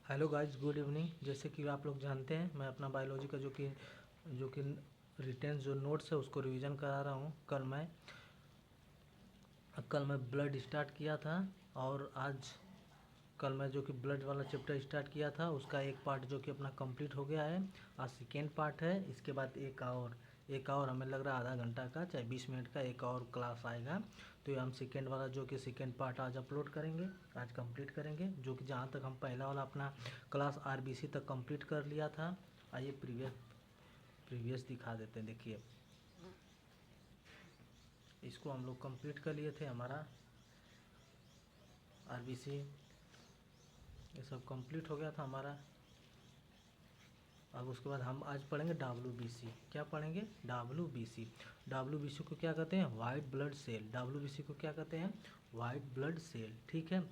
Hello guys, good evening. जैसे कि आप लोग जानते हैं, मैं अपना बायोलॉजी का जो कि रिटेन जो नोट्स है उसको रिवीजन करा रहा हूँ। कल मैं ब्लड स्टार्ट किया था और आज कल मैं जो कि ब्लड वाला चैप्टर स्टार्ट किया था उसका एक पार्ट जो कि अपना कंप्लीट हो गया है। आज सेकेंड पार्ट है। इसके बाद एक और हमें लग रहा है आधा घंटा का, चाहे 20 मिनट का एक और क्लास आएगा। तो ये हम सेकेंड वाला जो कि सेकेंड पार्ट आज अपलोड करेंगे, आज कंप्लीट करेंगे। जो कि जहाँ तक हम पहला वाला अपना क्लास आरबीसी तक कंप्लीट कर लिया था। आइए प्रीवियस दिखा देते हैं। देखिए, इसको हम लोग कंप्लीट कर लिए थे। हमारा आरबीसी ये सब कंप्लीट हो गया था हमारा। अब उसके बाद हम आज पढ़ेंगे डब्ल्यूबीसी। क्या पढ़ेंगे? डब्ल्यूबीसी। डब्ल्यूबीसी को क्या कहते हैं? White blood cell. डब्ल्यूबीसी को क्या कहते हैं? White blood cell. ठीक है,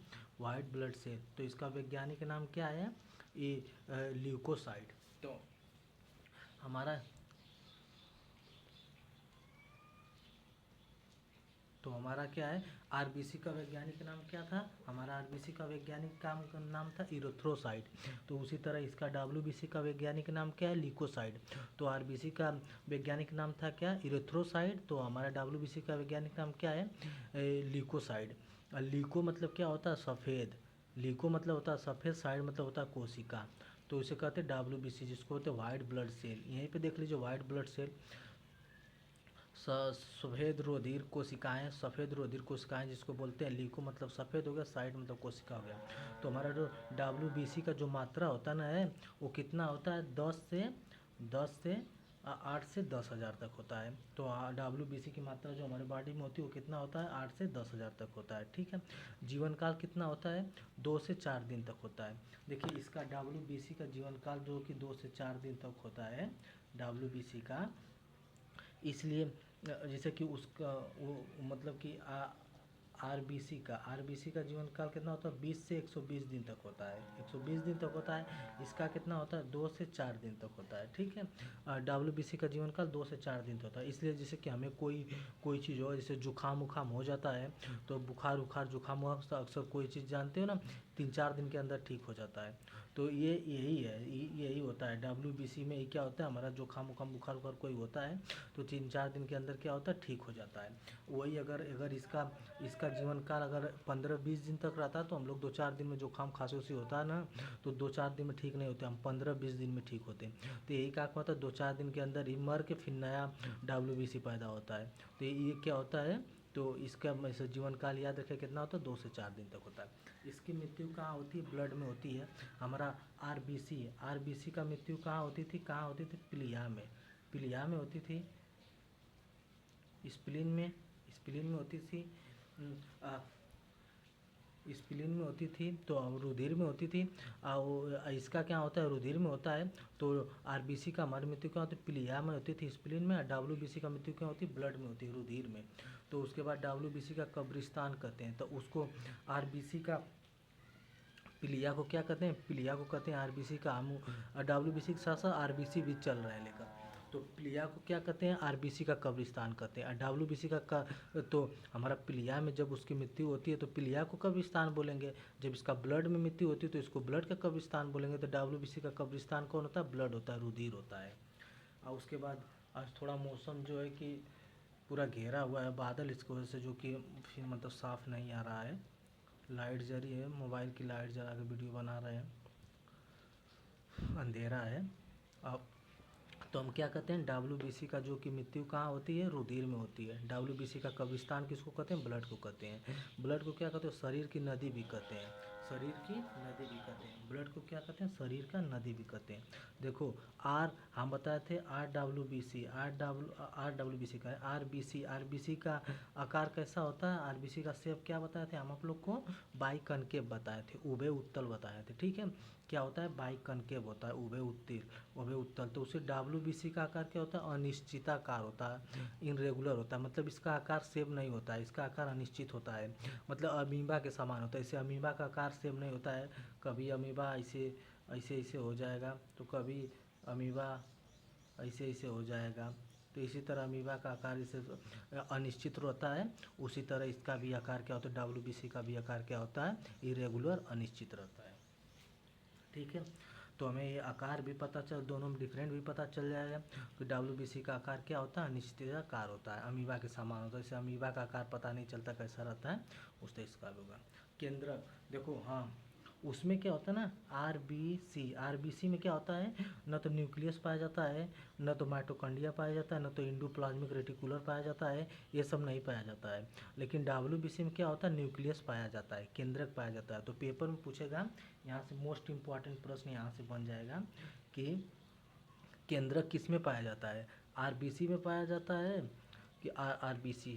वाइट ब्लड सेल। तो इसका वैज्ञानिक नाम क्या है? ये ल्यूकोसाइड। तो हमारा तो हमारा क्या है? आरबीसी का वैज्ञानिक नाम क्या था? हमारा आरबीसी का वैज्ञानिक का नाम था इरिथ्रोसाइट। तो उसी तरह इसका डब्ल्यूबीसी का वैज्ञानिक नाम क्या है? ल्यूकोसाइड। तो आरबीसी का वैज्ञानिक नाम था क्या? इरिथ्रोसाइड। तो हमारा डब्ल्यूबीसी का वैज्ञानिक नाम क्या है? ल्यूकोसाइड। ल्यूको मतलब क्या होता है? सफ़ेद। ल्यूको मतलब होता है सफ़ेद, साइड मतलब होता है कोशिका। तो इसे कहते हैं डब्ल्यूबीसी, जिसको होते हैं वाइट ब्लड सेल। यहीं पे देख लीजिए, वाइट ब्लड सेल। सफ़ेद रुधिर कोशिकाएं, सफ़ेद रुधिर कोशिकाएं जिसको बोलते हैं ल्यूको मतलब सफ़ेद हो गया, साइड मतलब कोशिका हो गया। तो हमारा जो डब्ल्यूबीसी का जो मात्रा होता है ना है, वो कितना होता है? 8 से 10,000 तक होता है। तो डब्ल्यूबीसी की मात्रा जो हमारे बॉडी में होती है वो कितना होता है? 8 से 10,000 तक होता है। ठीक है, जीवन काल कितना होता है? 2 से 4 दिन तक होता है। देखिए, इसका डब्ल्यूबीसी का जीवन काल जो कि 2 से 4 दिन तक होता है डब्ल्यूबीसी का। इसलिए जैसे कि उसका वो मतलब कि आरबीसी का जीवन काल कितना होता है? 20 से 120 दिन तक होता है। 120 दिन तक होता है। इसका कितना होता है? 2 से 4 दिन तक होता है। ठीक है, डब्ल्यूबीसी का जीवन काल 2 से 4 दिन तक होता है। इसलिए जैसे कि हमें कोई चीज़ हो, जैसे जुकाम उखाम हो जाता है, तो बुखार उखार जुकाम हुआ तो अक्सर कोई चीज़ जानते हो ना, 3-4 दिन के अंदर ठीक हो जाता है। तो यही होता है डब्ल्यूबीसी में। ये क्या होता है? हमारा जुकाम उखाम बुखार उखार कोई होता है तो 3-4 दिन के अंदर क्या होता है? ठीक हो जाता है। वही अगर इसका जीवन काल अगर 15-20 दिन तक रहता है तो हम लोग 2-4 दिन में जुकाम खांसी उसी होता है ना, तो 2-4 दिन में ठीक नहीं होते, हम 15-20 दिन में ठीक होते हैं। तो यही क्या होता है? 2-4 दिन के अंदर ही मर के फिर नया डब्ल्यूबीसी पैदा होता है। तो ये क्या होता है? तो इसका जीवन काल याद रखें कितना होता है? 2 से 4 दिन तक होता है। इसकी मृत्यु कहाँ होती है? ब्लड में होती है। हमारा आरबीसी का मृत्यु कहाँ होती थी? प्लिया में। प्लिया में होती थी। स्प्लीन में होती थी। स्प्लीन में होती थी तो रुधिर में होती थी। इसका क्या होता है? रुधिर में होता है। तो आरबीसी का हमारी मृत्यु क्या होती है? प्लिया में होती थी, स्प्लीन में। डब्ल्यूबीसी का मृत्यु क्या होती है? ब्लड में होती है, रुधिर में। तो उसके बाद डब्ल्यूबीसी का कब्रिस्तान कहते हैं। तो उसको आरबीसी का प्लिया को क्या कहते हैं? प्लिया को कहते हैं आरबीसी का। हम डब्ल्यूबीसी के साथ साथ आरबीसी भी चल रहा है लेकर। तो प्लिया को क्या कहते हैं? आरबीसी का कब्रिस्तान कहते हैं। डब्ल्यूबीसी तो हमारा प्लिया में जब उसकी मृत्यु होती है तो प्लिया को कब्रिस्तान बोलेंगे। जब इसका ब्लड में मृत्यु होती है तो इसको ब्लड का कब्रिस्तान बोलेंगे। तो डब्ल्यूबीसी का कब्रिस्तान कौन होता है? ब्लड होता है, रुधिर होता है। और उसके बाद आज थोड़ा मौसम जो है कि पूरा घेरा हुआ है बादल, इसकी वजह से जो कि फिर मतलब साफ़ नहीं आ रहा है। लाइट जली है, मोबाइल की लाइट जला के वीडियो बना रहे हैं, अंधेरा है। अब तो हम क्या कहते हैं? डब्ल्यूबीसी का जो कि मृत्यु कहाँ होती है? रुधिर में होती है। डब्ल्यूबीसी का कब्रिस्तान किसको कहते हैं? ब्लड को कहते हैं। ब्लड को क्या कहते हैं? शरीर की नदी भी कहते हैं। शरीर की नदी भी कहते हैं। ब्लड को क्या कहते हैं? शरीर का नदी भी कहते हैं। देखो, हम बताए थे आर डब्ल्यू बी सी का है। आरबीसी का आकार कैसा होता है? आरबीसी का शेप क्या बताए थे हम आप लोग को? बाइकनकेव बताए थे, उभे उत्तल बताए थे। ठीक है, क्या होता है? बाइकनकेव होता है, उभे उत्तल। तो उसे डब्ल्यूबीसी का आकार क्या होता है? अनिश्चिताकार होता है, इनरेगुलर होता है। मतलब इसका आकार सेम नहीं होता है, इसका आकार अनिश्चित होता है। मतलब अमीबा के समान होता है। इसे अमीबा का आकार सेम नहीं होता है। कभी अमीबा ऐसे ऐसे ऐसे हो जाएगा, तो कभी अमीबा ऐसे ऐसे हो जाएगा। तो इसी तरह अमीबा का आकार इसे अनिश्चित रहता है। उसी तरह इसका भी आकार क्या होता है? डब्ल्यूबीसी का भी आकार क्या होता है? इरेगुलर, अनिश्चित रहता है। ठीक है। तो हमें ये आकार भी पता चल, दोनों में डिफरेंट भी पता चल जाएगा कि डब्ल्यूबीसी का आकार क्या होता है, निश्चित आकार होता है, अमीबा के समान होता है। जैसे अमीबा का आकार पता नहीं चलता कैसा रहता है, उस तरह इसका होगा। केंद्रक देखो, हाँ उसमें क्या होता है ना, आरबीसी में क्या होता है, न तो न्यूक्लियस पाया जाता है, न तो माइटोकॉन्ड्रिया पाया जाता है, न तो एंडोप्लाज्मिक रेटिकुलर पाया जाता है, ये सब नहीं पाया जाता है। लेकिन डब्ल्यूबीसी में क्या होता है, न्यूक्लियस पाया जाता है, केंद्रक पाया जाता है। तो पेपर में पूछेगा, यहाँ से मोस्ट इम्पॉर्टेंट प्रश्न यहाँ से बन जाएगा कि केंद्रक किस में पाया जाता है, आरबीसी में पाया जाता है कि आरबीसी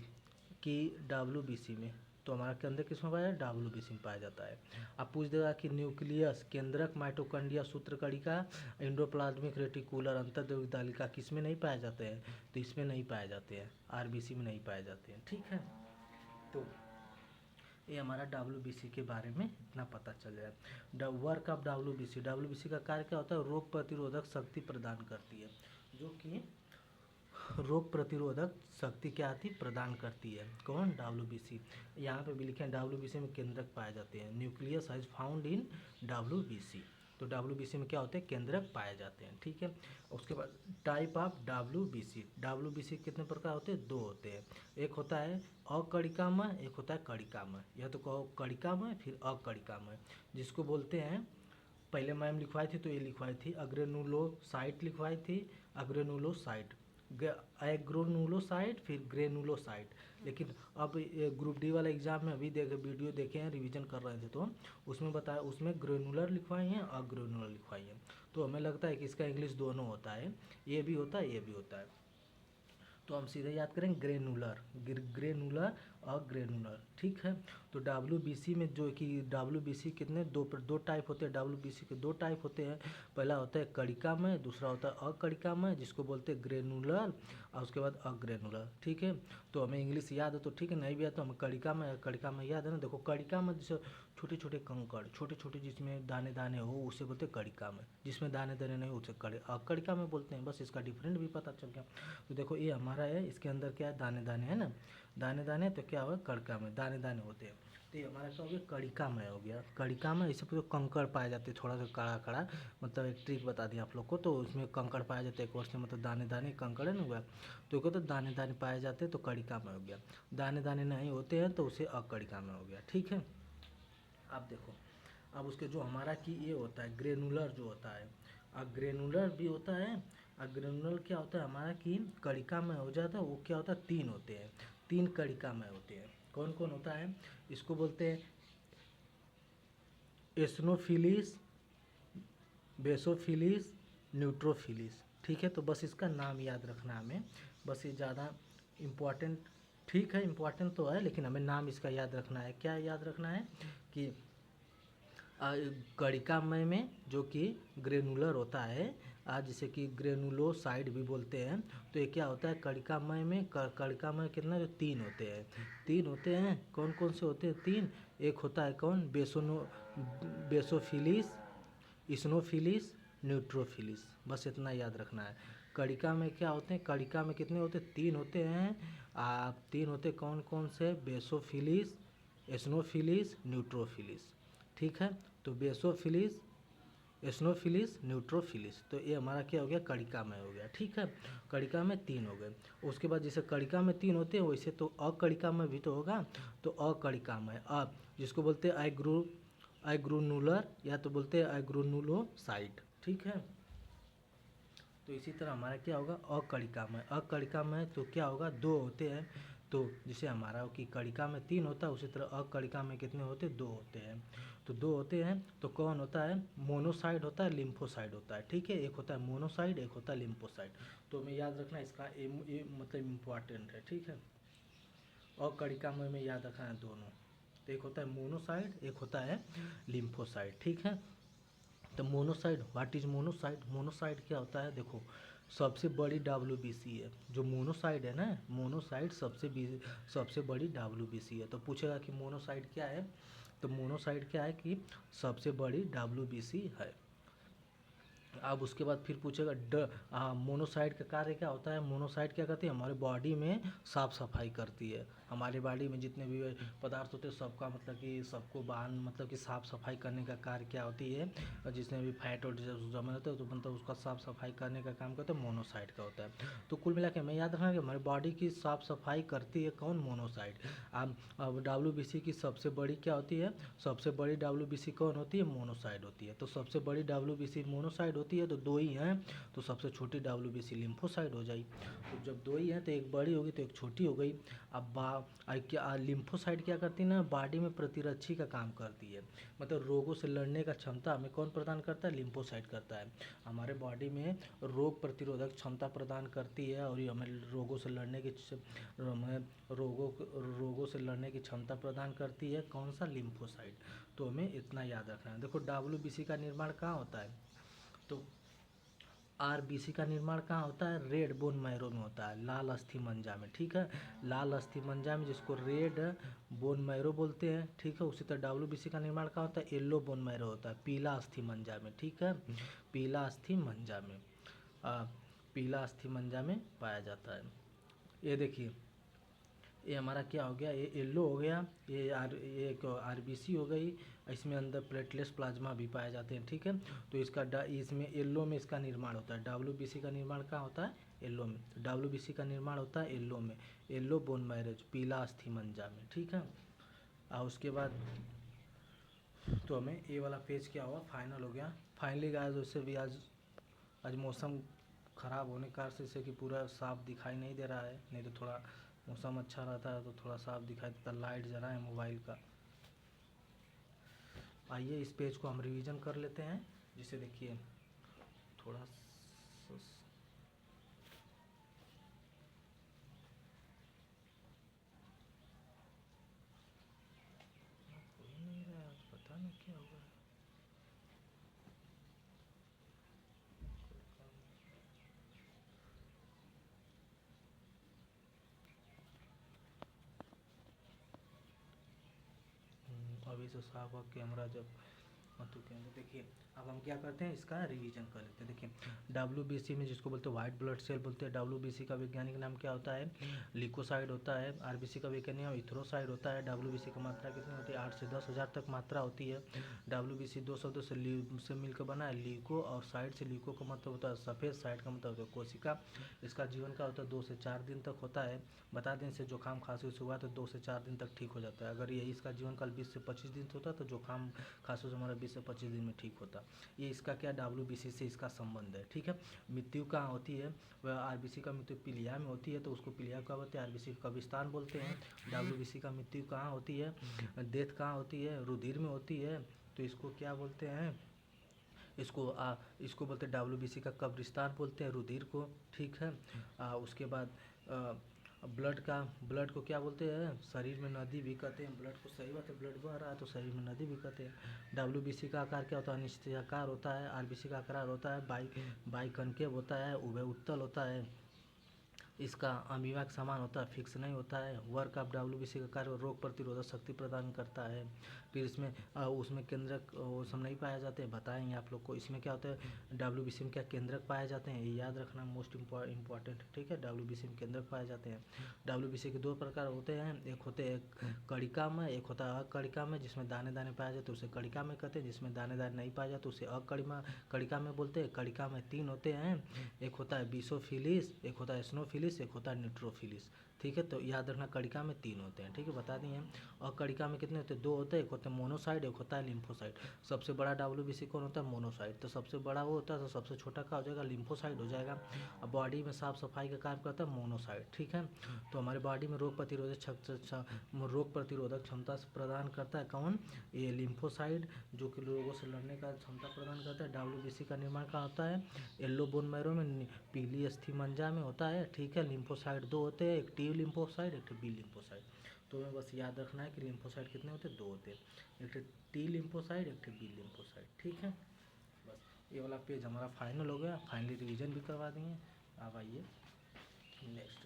की डब्ल्यूबीसी में। तो हमारा केंद्रक किस में पाया जाता है, डब्ल्यूबीसी में पाया जाता है। अब पूछ देगा कि न्यूक्लियस, केंद्रक, माइटोकॉन्ड्रिया, सूत्रकणिका, एंडोप्लाज्मिक रेटिकुलर, अंतर्द्रव्यी तालिका किस में नहीं पाए जाते हैं, तो इसमें नहीं पाए जाते हैं, आरबीसी में नहीं पाए जाते हैं। ठीक है, तो ये हमारा डब्ल्यूबीसी के बारे में इतना पता चल जाए। वर्क ऑफ डब्ल्यूबीसी का कार्य क्या होता है, रोग प्रतिरोधक शक्ति प्रदान करती है, जो कि रोग प्रतिरोधक शक्ति क्या आती प्रदान करती है, कौन, डब्ल्यूबीसी। यहाँ पे भी लिखे हैं डब्ल्यूबीसी में केंद्रक पाए जाते हैं, nucleus is found in WBC. तो डब्ल्यूबीसी में क्या होते हैं, केंद्रक पाए जाते हैं। ठीक है, उसके बाद टाइप ऑफ डब्ल्यूबीसी कितने प्रकार होते हैं, दो होते हैं। एक होता है अकणिकामय, एक होता है कणिकामय। या तो कहो कणिकामय फिर अकणिकामय, जिसको बोलते हैं, पहले मैम लिखवाई थी तो ये लिखवाई थी अग्रेनुलोसाइट लिखवाई थी, अग्रेनुलोसाइट, एग्रोनुलोसाइट फिर ग्रेनुलोसाइट। लेकिन अब ये ग्रुप डी वाला एग्जाम में अभी वीडियो देखे हैं, रिवीजन कर रहे थे, तो उसमें बताया, उसमें ग्रेनुलर लिखवाई हैं और ग्रेनुलर लिखवाई हैं। तो हमें लगता है कि इसका इंग्लिश दोनों होता है, ये भी होता है, ये भी होता है। तो हम सीधे याद करेंगे ग्रेनुलर और ग्रेनुलर। ठीक है, तो डब्ल्यूबीसी में जो कि डब्ल्यूबीसी कितने दो टाइप होते हैं, डब्ल्यूबीसी के दो टाइप होते हैं। पहला होता है कणिकामय, दूसरा होता है अकणिकामय, जिसको बोलते हैं ग्रेनुलर, और उसके बाद अग्रेनुलर। ठीक है, तो हमें इंग्लिश याद है तो ठीक है, नहीं भी याद तो हमें कणिकामय याद है ना। देखो कणिकामय जैसे छोटे छोटे कंकड़, छोटे छोटे जिसमें दाने दाने हो, उसे बोलते हैं कणिकामय, जिसमें दाने दाने नहीं उसे अकणिकामय बोलते हैं। बस इसका डिफरेंट भी पता चल गया। तो देखो ये हमारा है, इसके अंदर क्या है, दाने दाने है ना, दाने दाने, तो क्या होगा, कणिका में दाने दाने होते हैं। तो ये हमारा क्या हो गया, कणिका में हो गया। कणिका में इसे पूरे कंकड़ पाए जाते हैं, थोड़ा सा कड़ा कड़ा, मतलब एक ट्रिक बता दिया आप लोग को। तो उसमें कंकड़ पाए जाते हैं, एक वर्ष से मतलब दाने दाने कंकड़ है ना हुआ, तो क्या, तो दाने दाने पाए जाते हैं तो कणिका में हो गया। दाने दाने नहीं होते हैं तो उसे अकणिका में हो गया। ठीक है, अब देखो, अब उसके जो हमारा कि ये होता है ग्रेनुलर जो होता है, अब ग्रेनुलर भी होता है। और ग्रेनुलर क्या होता है हमारा कि कणिका में हो जाता है, वो क्या होता है, तीन होते हैं, तीन कणिका में होते हैं। कौन कौन होता है, इसको बोलते हैं एसनोफिलिस, बेसोफिलिस, न्यूट्रोफिलिस। ठीक है, तो बस इसका नाम याद रखना हमें, बस ये ज़्यादा इम्पोर्टेंट, ठीक है इम्पोर्टेंट तो है, लेकिन हमें नाम इसका याद रखना है। क्या याद रखना है कि कणिकामय में जो कि ग्रेनुलर होता है, जिसे कि ग्रेनुलोसाइड भी बोलते हैं। तो ये क्या होता है, कणिकामय में कणिकामय कितना, जो तीन होते हैं, तीन होते हैं। कौन कौन से होते हैं, तीन। एक होता है कौन, बेसोफिलिस, इस्नोफिलिस, न्यूट्रोफिलिस। बस इतना याद रखना है। कणिका में क्या होते हैं, कणिका में कितने होते हैं, तीन होते हैं। तीन होते कौन कौन से, बेसोफिलिस, एस्नोफिलिस, न्यूट्रोफिलिस। ठीक है, तो बेसोफिलिस, एस्नोफिलिस, न्यूट्रोफिलिस, तो ये हमारा क्या हो गया, कणिका में हो गया। ठीक है, कणिका में तीन हो गए। उसके बाद जैसे कणिका में तीन होते हैं, वैसे तो अकणिका में भी तो होगा, तो अकणिका में अब जिसको बोलते हैं एग्रोनुलर, या तो बोलते हैं एग्रोनुलोसाइट। ठीक है, तो इसी तरह हमारा क्या होगा, अकणिका में तो क्या होगा, दो होते हैं। तो जैसे हमारा कि कणिका में तीन होता है, उसी तरह अकणिका में कितने होते हैं, दो होते हैं। तो दो होते हैं, तो कौन होता है, मोनोसाइड होता है, लिम्फोसाइड होता है। ठीक है, एक होता है मोनोसाइड, एक होता है लिम्फोसाइड। तो हमें याद रखना इसका ये मतलब इम्पोर्टेंट है। ठीक है, अकणिका में याद रखना है दोनों, तो एक होता है मोनोसाइड, एक होता है लिम्फोसाइड। ठीक है, तो monocyte, what is monocyte, monocyte क्या होता है, देखो सबसे बड़ी डब्ल्यूबीसी है जो मोनोसाइड है ना, मोनोसाइड सबसे बड़ी डब्ल्यूबीसी है। तो पूछेगा कि मोनोसाइड क्या है, तो मोनोसाइड क्या है कि सबसे बड़ी डब्ल्यूबीसी है। अब उसके बाद फिर पूछेगा मोनोसाइट का कार्य क्या होता है। मोनोसाइट क्या करती है, हमारे बॉडी में साफ सफाई करती है। हमारे बॉडी में जितने भी पदार्थ होते हैं सबका मतलब कि सबको बाहर मतलब कि साफ सफाई करने का कार्य क्या होती है, और जितने भी फैट और जमे होते हैं तो मतलब उसका साफ सफाई करने का काम करते हैं मोनोसाइट का होता है। तो कुल मिला के हमें याद रखना कि हमारी बॉडी की साफ सफाई करती है कौन, मोनोसाइट। अब डब्ल्यूबीसी की सबसे बड़ी क्या होती है, सबसे बड़ी डब्ल्यूबीसी कौन होती है, मोनोसाइट होती है। तो सबसे बड़ी डब्ल्यूबीसी मोनोसाइट होती है, तो दो ही हैं, तो सबसे छोटी डब्ल्यूबीसी लिम्फोसाइट हो जाएगी। तो जब दो ही हैं तो एक बड़ी होगी तो एक छोटी हो गई। अब क्या लिम्फोसाइट क्या करती है ना, बॉडी में प्रतिरक्षी का काम करती है, मतलब रोगों से लड़ने का क्षमता हमें कौन प्रदान करता है, लिम्फोसाइट करता है। हमारे बॉडी में रोग प्रतिरोधक क्षमता प्रदान करती है और ये हमें रोगों से लड़ने की हमें रोगों से लड़ने की क्षमता प्रदान करती है कौन सा, लिम्फोसाइट। तो हमें इतना याद रखना है। देखो डब्ल्यूबीसी का निर्माण कहाँ होता है, तो आरबीसी का निर्माण कहाँ होता है, रेड बोन मैरो में होता है, लाल अस्थि मंजा में, ठीक है। लाल अस्थि मंजा में, जिसको रेड बोन मैरो बोलते हैं, ठीक है। उसी तरह डब्ल्यूबीसी का निर्माण कहाँ होता है, येलो बोन मैरो होता है, पीला अस्थि मंजा में, ठीक है। पीला अस्थि मंजा में पीला अस्थि मंजा में पाया जाता है। ये देखिए, ये हमारा क्या हो गया, ये येलो हो गया, ये एक आरबीसी हो गई। इसमें अंदर प्लेटलेट्स प्लाज्मा भी पाए जाते हैं, ठीक है। तो इसमें येलो में इसका निर्माण होता है। डब्ल्यूबीसी का निर्माण कहाँ होता है, येलो में। डब्ल्यूबीसी का निर्माण होता है येलो में, येलो बोन मैरेज, पीला अस्थि मंजा में, ठीक है। और उसके बाद तो हमें ये वाला पेज क्या हुआ, फाइनल हो गया। फाइनली गाइस, उससे भी आज आज मौसम ख़राब होने के कारण से जैसे कि पूरा साफ दिखाई नहीं दे रहा है, नहीं तो थोड़ा मौसम अच्छा रहता है तो थोड़ा साफ दिखाई देता। लाइट जला है मोबाइल का। आइए इस पेज को हम रिवीजन कर लेते हैं, जिसे देखिए थोड़ा नहीं रहा है, पता नहीं क्या हुआ है। अभी से साफ हुआ कैमरा जब तो कैमरा। देखिए अब हम क्या करते हैं, इसका रिवीजन कर लेते हैं। देखिए डब्ल्यूबीसी में जिसको बोलते हैं वाइट ब्लड सेल बोलते हैं, डब्ल्यूबीसी का वैज्ञानिक नाम क्या होता है, लिकोसाइड होता है। आरबीसी का वैज्ञानिक नाम इथ्रोसाइड होता है। डब्ल्यूबीसी की मात्रा कितनी होती है, 8 से 10,000 तक मात्रा होती है। डब्ल्यूबीसी दो शब्दों से मिलकर बना है, लीको और साइड से। लीको का मतलब होता है सफ़ेद, साइड का मतलब होता है कोशिका। इसका जीवन का होता है 2 से 4 दिन तक होता है। बता दें से जुकाम खांसी से हुआ तो 2 से 4 दिन तक ठीक हो जाता है। अगर यही इसका जीवन काल 20 से 25 दिन होता है तो जुकाम खांसी से हमारा 20 से 25 दिन में ठीक होता। ये इसका क्या, डब्ल्यूबीसी से इसका संबंध है, ठीक है। मृत्यु कहाँ होती है, वह आरबीसी का मृत्यु पीलिया में होती है, तो उसको पीलिया कहा बोलते हैं, आरबीसी का कब्रिस्तान बोलते हैं। डब्ल्यूबीसी का मृत्यु कहाँ होती है, डेथ कहाँ होती है, रुधिर में होती है, तो इसको क्या बोलते हैं, इसको बोलते हैं डब्ल्यूबीसी का कब्रिस्तान बोलते हैं, रुधिर को, ठीक है। उसके बाद ब्लड को क्या बोलते हैं, शरीर में नदी भी कहते हैं। ब्लड को, सही बात है, ब्लड बह रहा है तो शरीर में नदी भी कहते हैं। डब्ल्यूबीसी का आकार क्या होता है, निश्चयाकार होता है। आरबीसी का आकार होता है बाइकनकेव होता है, उभय उत्तल होता है। इसका अमीबा के समान होता है, फिक्स नहीं होता है। वर्क ऑफ डब्ल्यूबीसी का कार्य रोग प्रतिरोधक शक्ति प्रदान करता है। फिर इसमें उसमें केंद्रक वो सब नहीं पाए जाते हैं, बताएंगे आप लोग को। इसमें क्या होता है, डब्ल्यूबीसी में क्या केंद्रक पाए जाते हैं, ये याद रखना मोस्ट इंपॉर्टेंट, ठीक है। डब्ल्यूबीसी में केंद्रक पाए जाते हैं। डब्ल्यूबीसी के दो प्रकार होते हैं, एक होते हैं कणिका में, एक होता है अकणिका में। जिसमें दाने दाने पाए जाते हैं उसे कणिका में कहते हैं, जिसमें दाने दाने नहीं पाए जाते उसे कणिका में बोलते हैं। कणिका में 3 होते हैं, एक होता है बीसोफिलिस, एक होता है स्नोफिलिस, एक होता है न्यूट्रोफिलिस, ठीक है। तो याद रखना कणिका में 3 होते हैं, ठीक है, बता दिए हैं। और कणिका में कितने होते हैं, 2 होते हैं, एक होता है मोनोसाइड, एक होता है लिम्फोसाइड। सबसे बड़ा डब्ल्यूबीसी कौन होता है, मोनोसाइड। तो सबसे बड़ा वो होता है, तो सबसे छोटा क्या हो जाएगा, लिम्फोसाइड हो जाएगा। अब बॉडी में साफ सफाई का काम करता है मोनोसाइड, ठीक है। तो हमारी बॉडी में रोग प्रतिरोधक क्षमता प्रदान करता है कौन, ये लिम्फोसाइड, जो कि रोगों से लड़ने का क्षमता प्रदान करता है। डब्ल्यूबीसी का निर्माण कहाँ होता है, येलो बोन मैरो में, पीली अस्थि मंजा में होता है, ठीक है। लिम्फोसाइड 2 होते हैं, एक टी लिम्फोसाइड, एक बी लिम्फोसाइड। तो हमें बस याद रखना है कि लिम्फोसाइड कितने होते हैं, 2 होते हैं, एक टी लिम्फोसाइड, एक बी लिम्फोसाइड, ठीक है। बस ये वाला पेज हमारा फाइनल हो गया, फाइनली रिवीजन भी करवा देंगे। अब आइए नेक्स्ट।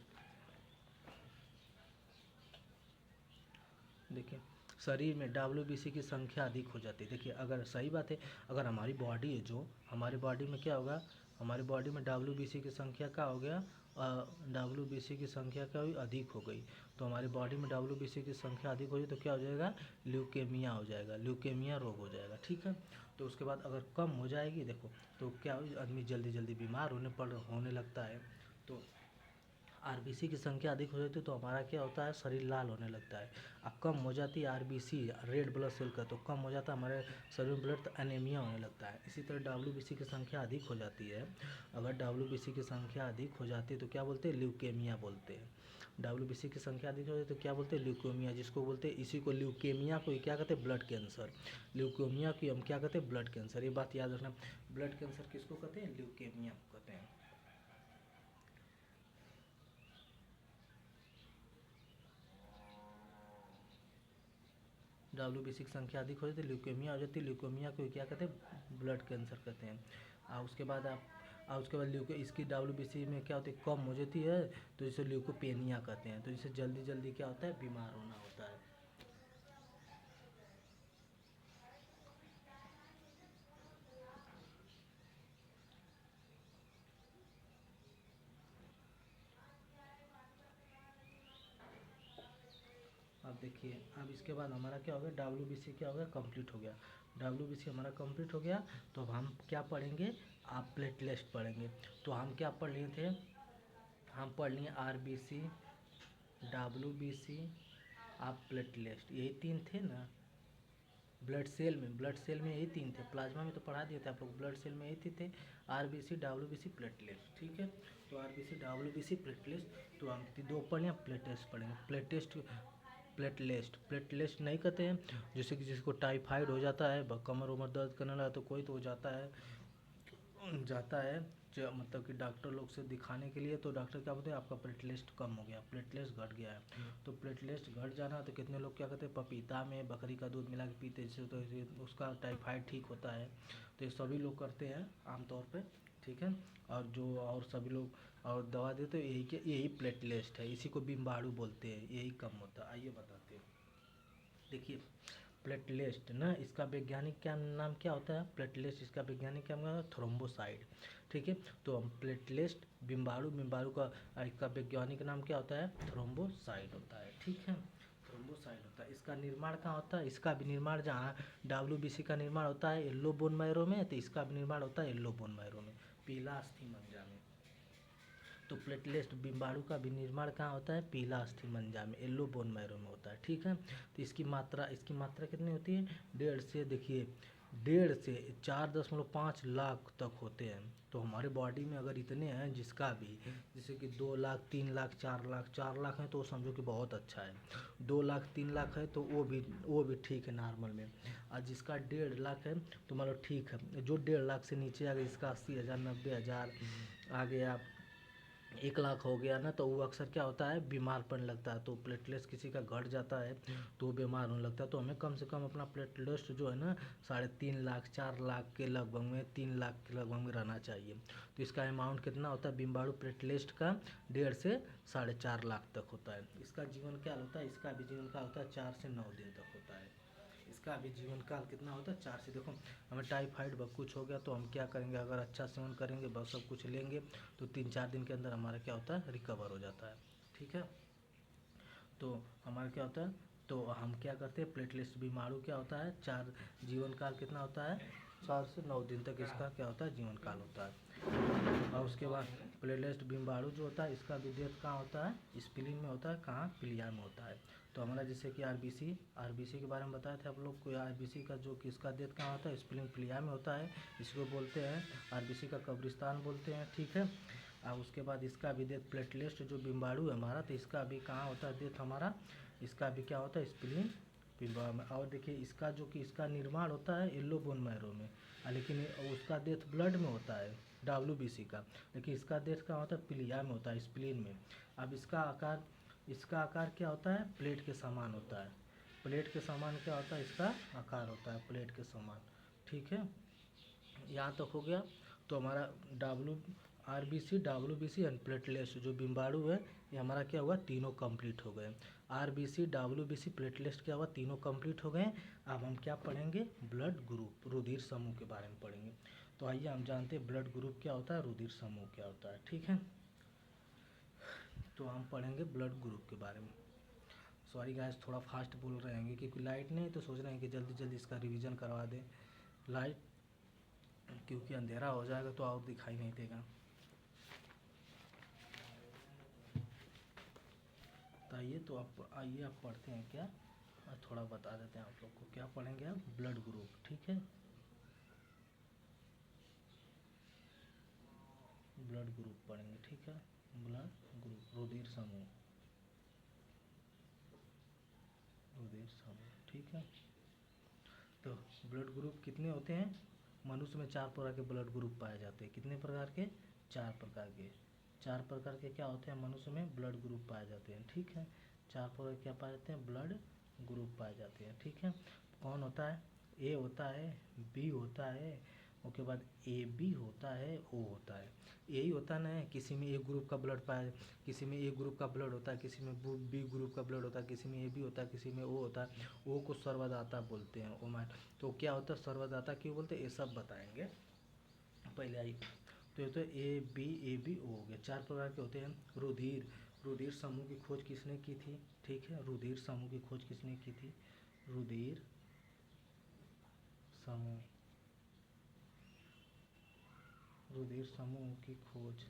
देखिए शरीर में WBC की संख्या अधिक हो जाती है। देखिए अगर सही बात है, अगर हमारी बॉडी है जो हमारी बॉडी में क्या होगा, हमारी बॉडी में WBC की संख्या क्या हो गया, WBC की संख्या क्या हुई, अधिक हो गई। तो हमारी बॉडी में WBC की संख्या अधिक हो जाए तो क्या हो जाएगा, ल्यूकेमिया हो जाएगा, ल्यूकेमिया रोग हो जाएगा। ठीक है, तो उसके बाद अगर कम हो जाएगी देखो तो क्या आदमी जल्दी जल्दी बीमार होने लगता है। तो RBC की संख्या अधिक हो जाती है तो हमारा क्या होता है, शरीर लाल होने लगता है। अब कम हो जाती है RBC, रेड ब्लड सेल का, तो कम हो जाता है हमारे शरीर में ब्लड, तो एनीमिया होने लगता है। इसी तरह WBC की संख्या अधिक हो जाती है, अगर WBC की संख्या अधिक हो जाती है तो क्या बोलते हैं, ल्यूकेमिया बोलते हैं। WBC की संख्या अधिक हो जाती है तो क्या बोलते हैं, ल्यूकेमिया, जिसको बोलते हैं, इसी को ल्यूकेमिया को क्या कहते हैं, ब्लड कैंसर। ल्यूकेमिया की हम क्या कहते हैं, ब्लड कैंसर। ये बात याद रखना, ब्लड कैंसर किसको कहते हैं, ल्यूकेमिया को कहते हैं। WBC की संख्या अधिक हो जाती है, ल्यूकेमिया हो जाती है, ल्यूकेमिया को क्या कहते हैं, ब्लड कैंसर कहते हैं। उसके बाद उसके बाद इसकी WBC में क्या होती है, कम हो जाती है तो जिसे ल्यूकोपेनिया कहते हैं। तो जिसे जल्दी जल्दी क्या होता है, बीमार होना होता है। अब देखिए, अब इसके बाद हमारा क्या हो गया, WBC क्या हो गया, कंप्लीट हो गया। WBC हमारा कंप्लीट हो गया तो अब हम क्या पढ़ेंगे, आप प्लेटलेस्ट पढ़ेंगे। तो हम क्या पढ़ लिए थे, हम पढ़ लिए RBC, WBC, आप प्लेटलेस्ट, यही तीन थे ना। ब्लड सेल में यही तीन थे, प्लाज्मा में तो पढ़ा दिए थे आप लोग, ब्लड सेल में यही थे, RBC, WBC, प्लेटलेस्ट। ठीक है, तो RBC, WBC, प्लेटलेस्ट, तो हम दो पढ़े, प्लेटेस्ट पढ़ेंगे। प्लेटलेस्ट नहीं कहते हैं, जैसे कि जिसको टाइफाइड हो जाता है, कमर उमर दर्द करने लगा तो कोई तो जाता है मतलब कि डॉक्टर लोग से दिखाने के लिए, तो डॉक्टर क्या बोलते हैं, आपका प्लेटलेस्ट कम हो गया, प्लेटलेस्ट घट गया है। तो प्लेटलेस्ट घट जाना, तो कितने लोग क्या कहते हैं, पपीता में बकरी का दूध मिला के पीते, जिससे तो उसका टाइफाइड ठीक होता है। तो ये सभी लोग करते हैं आमतौर पे। ठीक है, और सभी लोग और दवा देते हैं, यही प्लेटलेस्ट है, इसी को बिम्बाणु बोलते हैं, यही कम होता है। आइए बताते हैं, देखिए प्लेटलेस्ट ना, इसका वैज्ञानिक क्या नाम क्या होता है, प्लेटलेस्ट इसका वैज्ञानिक क्या नाम है, थ्रोम्बोसाइड। ठीक है, तो हम प्लेटलेस्ट बिम्बाणु का इसका वैज्ञानिक नाम क्या होता है, थ्रोम्बोसाइड होता है। ठीक है, थ्रोम्बोसाइड होता है। इसका निर्माण कहाँ होता है, इसका भी निर्माण जहाँ WBC का निर्माण होता है येल्लो बोन मैरो में, तो इसका भी निर्माण होता है येल्लो बोन मैरो में, पीला अस्थि मज्जा में। तो प्लेटलेस्ट बिम्बाणु का विनिर्माण कहाँ होता है, पीला अस्थि मज्जा में, येलो बोन मैरो में होता है। ठीक है, तो इसकी मात्रा कितनी होती है, 1.5 लाख तक होते हैं। तो हमारे बॉडी में अगर इतने हैं, जिसका भी जैसे कि 2 लाख, 3 लाख, 4 लाख हैं तो समझो कि बहुत अच्छा है। 2 लाख, 3 लाख है तो वो भी ठीक है नॉर्मल में। और जिसका 1.5 लाख है तो मान लो ठीक है। जो 1.5 लाख से नीचे आ गया, इसका 80,000, 90,000 आ गया, 1 लाख हो गया ना, तो वो अक्सर क्या होता है, बीमार पड़ने लगता है। तो प्लेटलेट्स किसी का घट जाता है तो वो बीमार होने लगता है। तो हमें कम से कम अपना प्लेटलेट्स जो है ना 3.5 लाख, 4 लाख के लगभग में, 3 लाख के लगभग में रहना चाहिए। तो इसका अमाउंट कितना होता है, बिम्बाणु प्लेटलेट्स का 1.5 से 4.5 लाख तक होता है। इसका जीवन काल होता है, इसका भी जीवन काल होता है 4 से 9 दिन तक होता है। इसका भी जीवन काल कितना होता है, 4 से, देखो हमें टाइफाइड बहुत कुछ हो गया तो हम क्या करेंगे, अगर अच्छा सेवन करेंगे, बस सब कुछ लेंगे तो 3-4 दिन के अंदर हमारा क्या होता है, रिकवर हो जाता है। ठीक है, तो हमारा क्या होता है, तो हम क्या करते हैं, प्लेटलेट्स बीमाणु क्या होता है, 4 जीवन काल कितना होता है, 4 से 9 दिन तक इसका क्या होता है, जीवन काल होता है। और उसके बाद प्लेटलेट्स बीमाणु जो होता है, इसका भी डेथ कहाँ होता है, स्प्लीन में होता है, कहाँ, प्लिया में होता है। तो हमारा जैसे कि आरबीसी के बारे में बताया था आप लोग को, आरबीसी का जो किसका डेथ कहाँ होता है, स्प्लीन प्लिया में होता है। इसको बोलते हैं आरबीसी का कब्रिस्तान बोलते हैं। ठीक है, और उसके बाद इसका भी डेथ, प्लेटलेट्स जो बीमाणु है हमारा, तो इसका भी कहाँ होता है डेथ हमारा, इसका भी क्या होता है, स्प्लीन प्लिया में। और देखिए इसका जो कि इसका निर्माण होता है येल्लो बोन मैरो में, लेकिन उसका डेथ ब्लड में होता है WBC का, लेकिन इसका डेथ कहाँ होता है, प्लिया में होता है, स्प्लीन में। अब इसका आकार क्या होता है, प्लेट के समान होता है। प्लेट के समान क्या होता है, इसका आकार होता है प्लेट के समान। ठीक है, यहाँ तक हो गया। तो हमारा आरबीसी, डब्ल्यूबीसी एंड प्लेटलेट्स, जो बिम्बाणु है ये हमारा क्या हुआ, तीनों कंप्लीट हो गए। आरबीसी, डब्ल्यूबीसी, प्लेटलेट्स क्या हुआ, तीनों कंप्लीट हो गए। अब हम क्या पढ़ेंगे, ब्लड ग्रुप, रुधिर समूह के बारे में पढ़ेंगे। तो आइए हम जानते हैं ब्लड ग्रुप क्या होता है, रुधिर समूह क्या होता है। ठीक है, तो हम पढ़ेंगे ब्लड ग्रुप के बारे में। सॉरी गाइस, थोड़ा फास्ट बोल रहे हैं क्योंकि लाइट नहीं, तो सोच रहे हैं कि जल्दी जल्दी इसका रिवीजन करवा दें। लाइट क्योंकि अंधेरा हो जाएगा तो और दिखाई नहीं देगा। तो आइए, तो आप आइए आप पढ़ते हैं क्या, थोड़ा बता देते हैं आप लोग को। क्या पढ़ेंगे आप, ब्लड ग्रुप। ठीक है, ब्लड ग्रुप पढ़ेंगे। ठीक है, ब्लड ग्रुप, रुधिर समूह, रुधिर समूह। ठीक है, तो ब्लड ग्रुप कितने होते हैं, मनुष्य में 4 प्रकार के ब्लड ग्रुप पाए जाते हैं। कितने प्रकार के, 4 प्रकार के। 4 प्रकार के क्या होते हैं, मनुष्य में ब्लड ग्रुप पाए जाते हैं। ठीक है, 4 प्रकार क्या पाए जाते हैं, ब्लड ग्रुप पाए जाते हैं। ठीक है, कौन होता है, ए होता है, बी होता है, उसके बाद ए बी होता है, ओ होता है। यही होता है ना, किसी में ए ग्रुप का ब्लड पाए, किसी में ए ग्रुप का ब्लड होता है, किसी में बी ग्रुप का ब्लड होता है, किसी में ए बी होता है, किसी में ओ होता है। ओ को सर्वदाता बोलते हैं, ओ मैन। तो क्या होता है सर्वदाता क्यों बोलते हैं, ये सब बताएंगे। पहले आई, तो ये तो ए बी ओ हो गया। 4 प्रकार के होते हैं। रुधिर, रुधिर समूह की खोज किसने की थी। ठीक है, रुधिर समूह की खोज किसने की थी, रुधिर समूह, रुधिर समूह की खोज,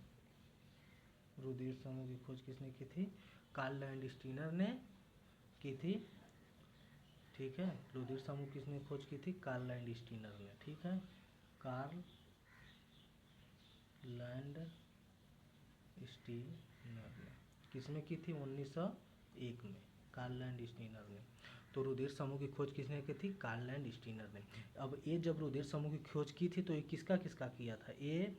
रुधिर समूह की खोज किसने की थी, कार्ल लैंडस्टीनर ने की थी। ठीक है, रुधिर समूह किसने खोज की थी, कार्ल लैंडस्टीनर ने। ठीक है, कार्ल लैंडस्टीनर ने किसमें की थी, 1901 में, कार्ल लैंडस्टीनर ने। तो रुधिर समूह की खोज किसने की थी, कार्ल लैंडस्टीनर ने। अब ये जब रुधिर समूह की खोज की थी तो ये किसका किसका किया था, ए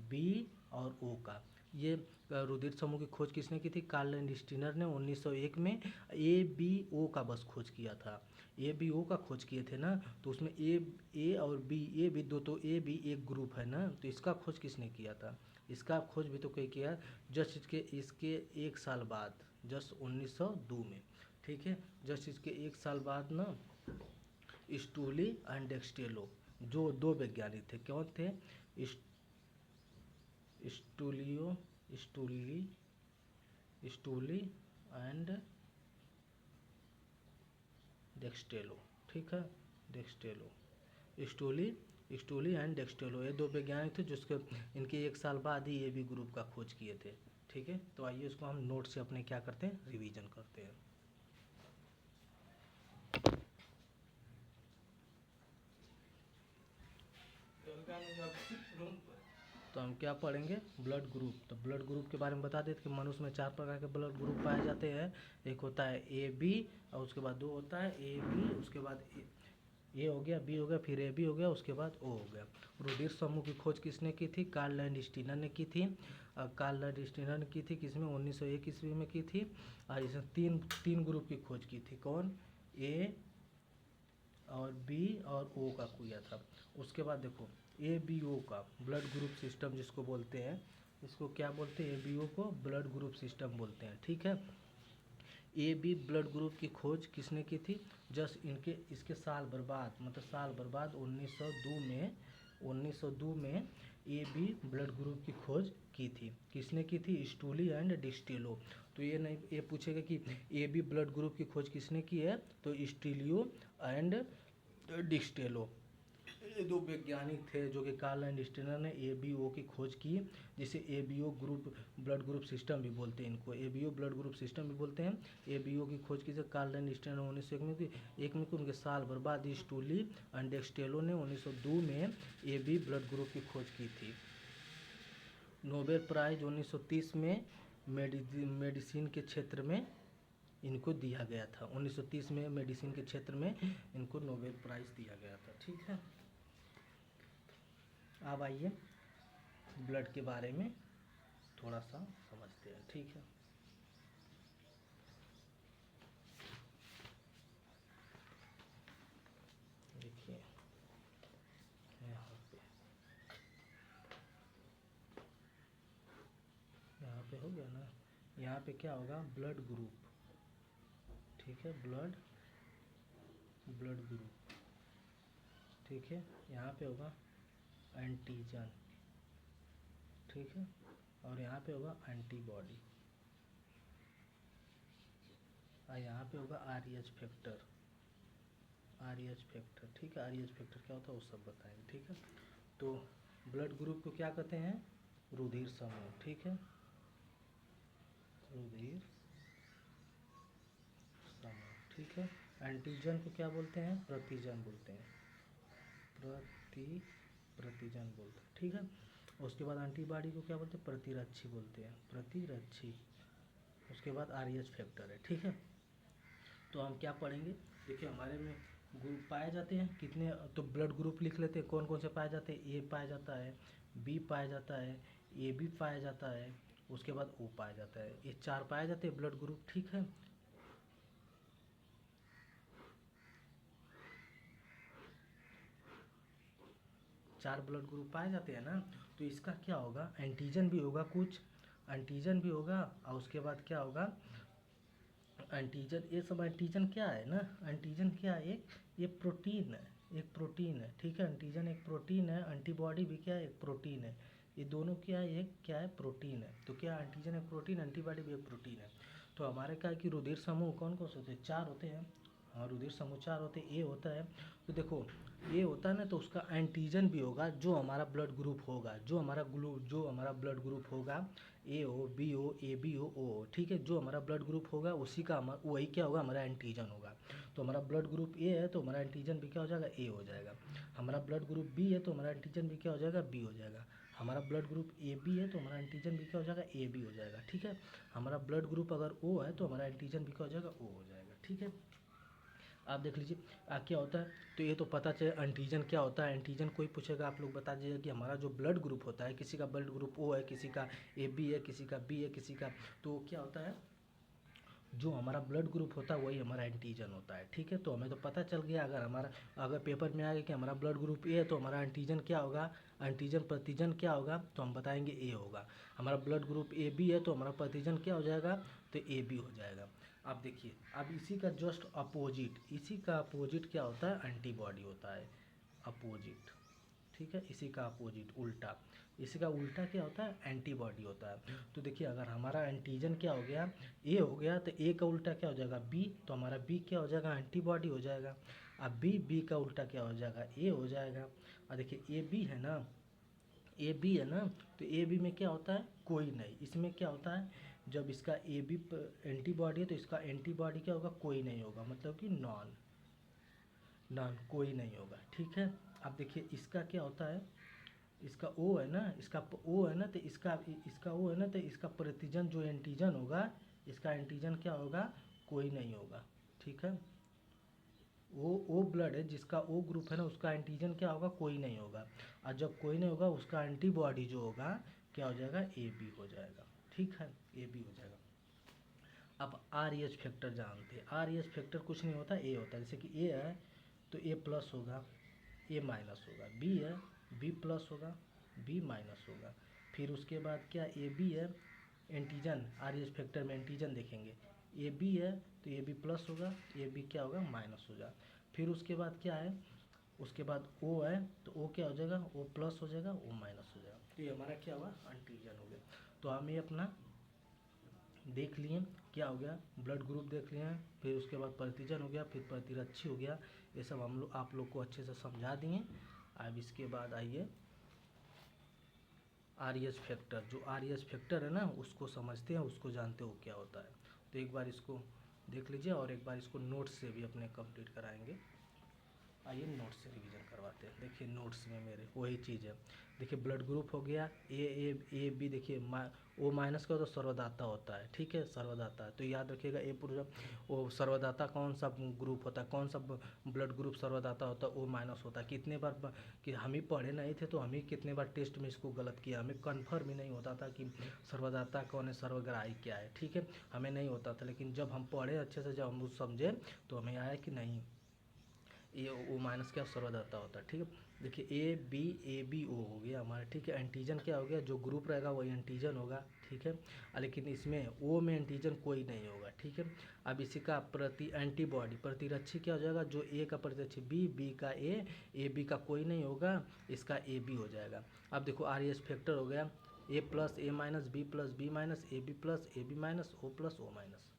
बी और ओ का। ये रुधिर समूह की खोज किसने की थी, कार्ल लैंडस्टीनर ने 1901 में। ए बी ओ का बस खोज किया था, ए बी ओ का खोज किए थे ना, तो उसमें ए और बी, ए बी दो, तो ए बी एक ग्रुप है ना, तो इसका खोज किसने किया था, इसका खोज भी तो कोई किया, जस्ट इसके 1 साल बाद, जस्ट 1902 में। ठीक है, जस्ट इसके 1 साल बाद ना, स्टूली एंड डेक्सटेलो, जो 2 वैज्ञानिक थे, कौन थे, स्टूलियो, स्टूली, स्टूली एंड डेक्सटेलो। ठीक है, डेक्सटेलो, स्टूली, स्टूली एंड डेक्सटेलो, ये 2 वैज्ञानिक थे जिसके इनके 1 साल बाद ही ये भी ग्रुप का खोज किए थे। ठीक है, तो आइए उसको हम नोट से अपने क्या करते हैं, रिवीजन करते हैं। तो हम क्या पढ़ेंगे, ब्लड ग्रुप। तो ब्लड ग्रुप के बारे में बता देते कि मनुष्य में 4 प्रकार के ब्लड ग्रुप पाए जाते हैं। एक होता है ए बी, और उसके बाद 2 होता है ए बी, उसके बाद ए हो गया, बी हो गया, फिर ए बी हो गया, उसके बाद ओ हो गया। रुधिर समूह की खोज किसने की थी, कार्ल लैंडस्टीनर ने की थी। कार्ल लैंडस्टीनर ने की थी किसमें, 1901 ईस्वी में की थी। और इसने तीन ग्रुप की खोज की थी, कौन, ए और बी और ओ का किया था। उसके बाद देखो, ए बी ओ का ब्लड ग्रुप सिस्टम जिसको बोलते हैं, इसको क्या बोलते हैं, ए बी ओ को ब्लड ग्रुप सिस्टम बोलते हैं। ठीक है, ए बी ब्लड ग्रुप की खोज किसने की थी, जस्ट इसके साल बर्बाद, मतलब साल बर्बाद 1902 में ए बी ब्लड ग्रुप की खोज की थी। किसने की थी, स्टूली एंड डिस्टिलो। तो ये नहीं, ये पूछेगा कि ए बी ब्लड ग्रुप की खोज किसने की है, तो स्टीलियो एंड डिस्टेलो, ये 2 वैज्ञानिक थे जो कि कार्ल लैंडस्टीनर ने ए बी ओ की खोज की, जिसे A B O group, blood group system भी बोलते हैं इनको, A B O blood group system भी बोलते हैं। ए बी ओ की खोज की कार्ल लैंडस्टीनर ने 1901 में की, उनके साल भर बाद स्टूली एंड डेक्सटेलो ने 1902 में ए बी ब्लड ग्रुप की खोज की थी। नोबेल प्राइज 1930 में मेडिसिन के क्षेत्र में इनको दिया गया था। 1930 में मेडिसिन के क्षेत्र में इनको नोबेल प्राइज दिया गया था। ठीक है, अब आइए ब्लड के बारे में थोड़ा सा समझते हैं। ठीक है, देखिए यहाँ पे हो गया ना। यहाँ पे क्या होगा, ब्लड ग्रुप, ठीक है, ब्लड ग्रुप, ठीक है। यहाँ पे होगा एंटीजन, ठीक है, और यहाँ पे होगा एंटीबॉडी, और यहाँ पे होगा आरएच फैक्टर, ठीक है। आरएच फैक्टर क्या होता है वो सब बताएंगे, ठीक है। तो ब्लड ग्रुप को क्या कहते हैं, रुधिर समूह, ठीक है, रुधिर समूह, ठीक है। एंटीजन को क्या बोलते हैं, प्रतिजन बोलते हैं, प्रतिजन बोलते हैं, ठीक है। उसके बाद एंटीबॉडी को क्या बोलते हैं, प्रतिरक्षी बोलते हैं, प्रतिरक्षी। उसके बाद आरएच फैक्टर है, ठीक है। तो हम क्या पढ़ेंगे, देखिए हमारे में ग्रुप पाए जाते हैं कितने, तो ब्लड ग्रुप लिख लेते हैं, कौन कौन से पाए जाते हैं, ए पाया जाता है, बी पाया जाता है, ए बी पाया जाता है, उसके बाद ओ पाया जाता है, ये 4 पाए जाते हैं ब्लड ग्रुप, ठीक है। चार ब्लड ग्रुप पाए जाते हैं ना। तो इसका क्या होगा, एंटीजन भी होगा कुछ, एंटीजन भी होगा, और उसके बाद क्या होगा, एंटीजन, ये सब एंटीजन क्या है ना, एंटीजन क्या है, ये प्रोटीन है, एक प्रोटीन है, ठीक है। एंटीजन एक प्रोटीन है, एंटीबॉडी भी क्या है, एक प्रोटीन है। ये दोनों क्या है, एक क्या है, प्रोटीन है। तो क्या एंटीजन एक प्रोटीन, एंटीबॉडी भी एक प्रोटीन है। तो हमारे क्या है कि रुधिर समूह कौन कौन से होते हैं, 4 होते हैं। हाँ, रुधिर समूह 4 होते हैं। ए होता है, तो देखो ए होता है ना, तो उसका एंटीजन भी होगा जो हमारा ब्लड ग्रुप होगा, जो हमारा ब्लड ग्रुप होगा, ए हो, बी हो, ए बी हो, ओ हो, ठीक है। जो हमारा ब्लड ग्रुप होगा उसी का वही क्या होगा, हमारा एंटीजन होगा। तो हमारा ब्लड ग्रुप ए है तो हमारा एंटीजन भी क्या हो जाएगा, ए हो जाएगा। हमारा ब्लड ग्रुप बी है तो हमारा एंटीजन भी क्या हो जाएगा, बी हो जाएगा। हमारा ब्लड ग्रुप ए बी है तो हमारा एंटीजन भी क्या हो जाएगा, ए बी हो जाएगा, ठीक है। हमारा ब्लड ग्रुप अगर ओ है तो हमारा एंटीजन भी क्या हो जाएगा, ओ हो जाएगा, ठीक है। आप देख लीजिए क्या होता है, तो ये तो पता चले एंटीजन क्या होता है। एंटीजन कोई पूछेगा आप लोग बता दीजिएगा कि हमारा जो ब्लड ग्रुप होता है, किसी का ब्लड ग्रुप ओ है, किसी का ए बी है, किसी का बी है, किसी का, तो क्या होता है, जो हमारा ब्लड ग्रुप होता है वही हमारा एंटीजन होता है, ठीक है। तो हमें तो पता चल गया, अगर पेपर में आ गया कि हमारा ब्लड ग्रुप ए है तो हमारा एंटीजन क्या होगा, एंटीजन प्रतिजन क्या होगा, तो हम बताएंगे ए होगा। हमारा ब्लड ग्रुप ए बी है तो हमारा प्रतिजन क्या हो जाएगा, तो ए बी हो जाएगा। अब देखिए, अब इसी का जस्ट अपोजिट, इसी का अपोजिट क्या होता है, एंटीबॉडी होता है, अपोजिट, ठीक है। इसी का अपोजिट उल्टा, इसी का उल्टा क्या होता है, एंटीबॉडी होता है। तो देखिए अगर हमारा एंटीजन क्या हो गया, ए हो गया, तो ए का उल्टा क्या हो जाएगा, बी, तो हमारा बी क्या हो जाएगा, एंटीबॉडी हो जाएगा। अब बी का उल्टा क्या हो जाएगा, ए हो जाएगा। और देखिए ए बी है ना, ए बी है ना, तो ए बी में क्या होता है, कोई नहीं। इसमें क्या होता है, जब इसका ए बी एंटीबॉडी है तो इसका एंटीबॉडी क्या होगा, कोई नहीं होगा, मतलब कि नॉन, कोई नहीं होगा, ठीक है। अब देखिए इसका क्या होता है, इसका ओ है ना, इसका ओ है ना, तो इसका ओ है ना, तो इसका प्रतिजन जो एंटीजन होगा, इसका एंटीजन क्या होगा, कोई नहीं होगा, ठीक है। ओ ब्लड है, जिसका ओ ग्रुप है ना, उसका एंटीजन क्या होगा, कोई नहीं होगा। और जब कोई नहीं होगा उसका एंटीबॉडी जो होगा क्या हो जाएगा, ए बी हो जाएगा, ठीक है, ए बी हो जाएगा। अब आर एच फैक्टर जानते हैं, आर एच फैक्टर कुछ नहीं होता, ए होता है। जैसे कि ए है तो ए प्लस होगा, ए माइनस होगा, बी है, बी प्लस होगा, बी माइनस होगा। फिर उसके बाद क्या, ए बी है, एंटीजन, आर एच फैक्टर में एंटीजन देखेंगे, ए बी है तो ए बी प्लस होगा, ए बी क्या होगा, माइनस होगा। फिर उसके बाद क्या है, उसके बाद ओ है तो ओ क्या हो जाएगा, ओ प्लस हो जाएगा, ओ माइनस हो जाएगा। तो ये हमारा क्या हुआ, एंटीजन हो गया। तो हम ये अपना देख लिए क्या हो गया, ब्लड ग्रुप देख लिए हैं, फिर उसके बाद प्रतिजन हो गया, फिर प्रतिरक्षी हो गया। ये सब हम लोग आप लोग को अच्छे से समझा दिए। अब इसके बाद आइए आर एच फैक्टर, जो आर एच फैक्टर है ना उसको समझते हैं, उसको जानते हो क्या होता है। तो एक बार इसको देख लीजिए और एक बार इसको नोट्स से भी अपने कंप्लीट कराएंगे। आइए नोट्स से रिवीजन करवाते हैं। देखिए नोट्स में मेरे वही चीज़ है। देखिए ब्लड ग्रुप हो गया ए बी, देखिए ओ माइनस का तो सर्वदाता होता है, ठीक है, सर्वदाता। तो याद रखिएगा ए पूरा, वो सर्वदाता कौन सा ग्रुप होता है, कौन सा ब्लड ग्रुप सर्वदाता होता है, ओ माइनस होता है। कितने बार कि हम ही पढ़े नहीं थे तो हम ही कितने बार टेस्ट में इसको गलत किया, हमें कन्फर्म ही नहीं होता था कि सर्वदाता कौन है, सर्वग्राही क्या है, ठीक है, हमें नहीं होता था। लेकिन जब हम पढ़े अच्छे से, जब हम समझे तो हमें आया कि नहीं, ये ओ माइनस क्या सर्वदाता होता है, ठीक है। देखिए ए बी ओ हो गया हमारा, ठीक है। एंटीजन क्या हो गया, जो ग्रुप रहेगा वही एंटीजन होगा, ठीक है। लेकिन इसमें ओ में एंटीजन कोई नहीं होगा, ठीक है। अब इसी का प्रति एंटीबॉडी प्रतिरक्षी क्या हो जाएगा, जो ए का प्रतिरक्षी बी का ए बी का कोई नहीं होगा, इसका ए बी हो जाएगा। अब देखो आर एच फैक्टर हो गया A plus A minus B minus A B plus A B minus O plus O minus.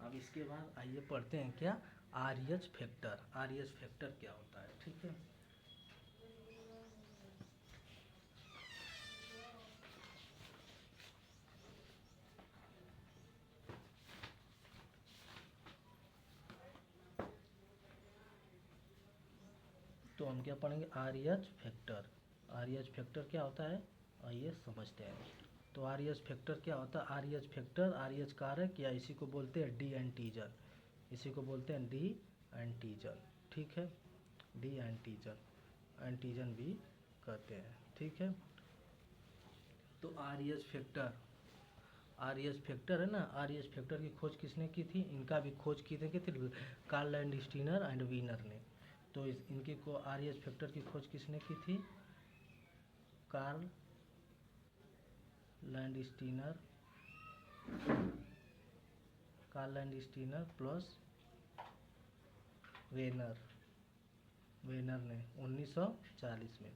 अब इसके बाद आइए पढ़ते हैं क्या, R H factor. R H factor क्या होता है, ठीक है। तो हम क्या पढ़ेंगे, R H factor. R H factor क्या होता है, आइए समझते हैं। तो आर एच फैक्टर क्या होता है, are H factor, R H कारक, या इसी को बोलते हैं डी एंटीजन, इसी को बोलते हैं डी एंटीजन, ठीक है। डी एंटीजन, एंटीजन भी कहते हैं, ठीक है। तो are H factor, R H factor है ना, आर एच फैक्टर की खोज किसने की थी, इनका भी खोज की थी कार्ल लैंडस्टीनर एंड वीनर ने। तो इनकी को आर एच फैक्टर की खोज किसने की थी, Karl Landsteiner, Karl Landsteiner plus Wiener, Wiener ने 1940 में।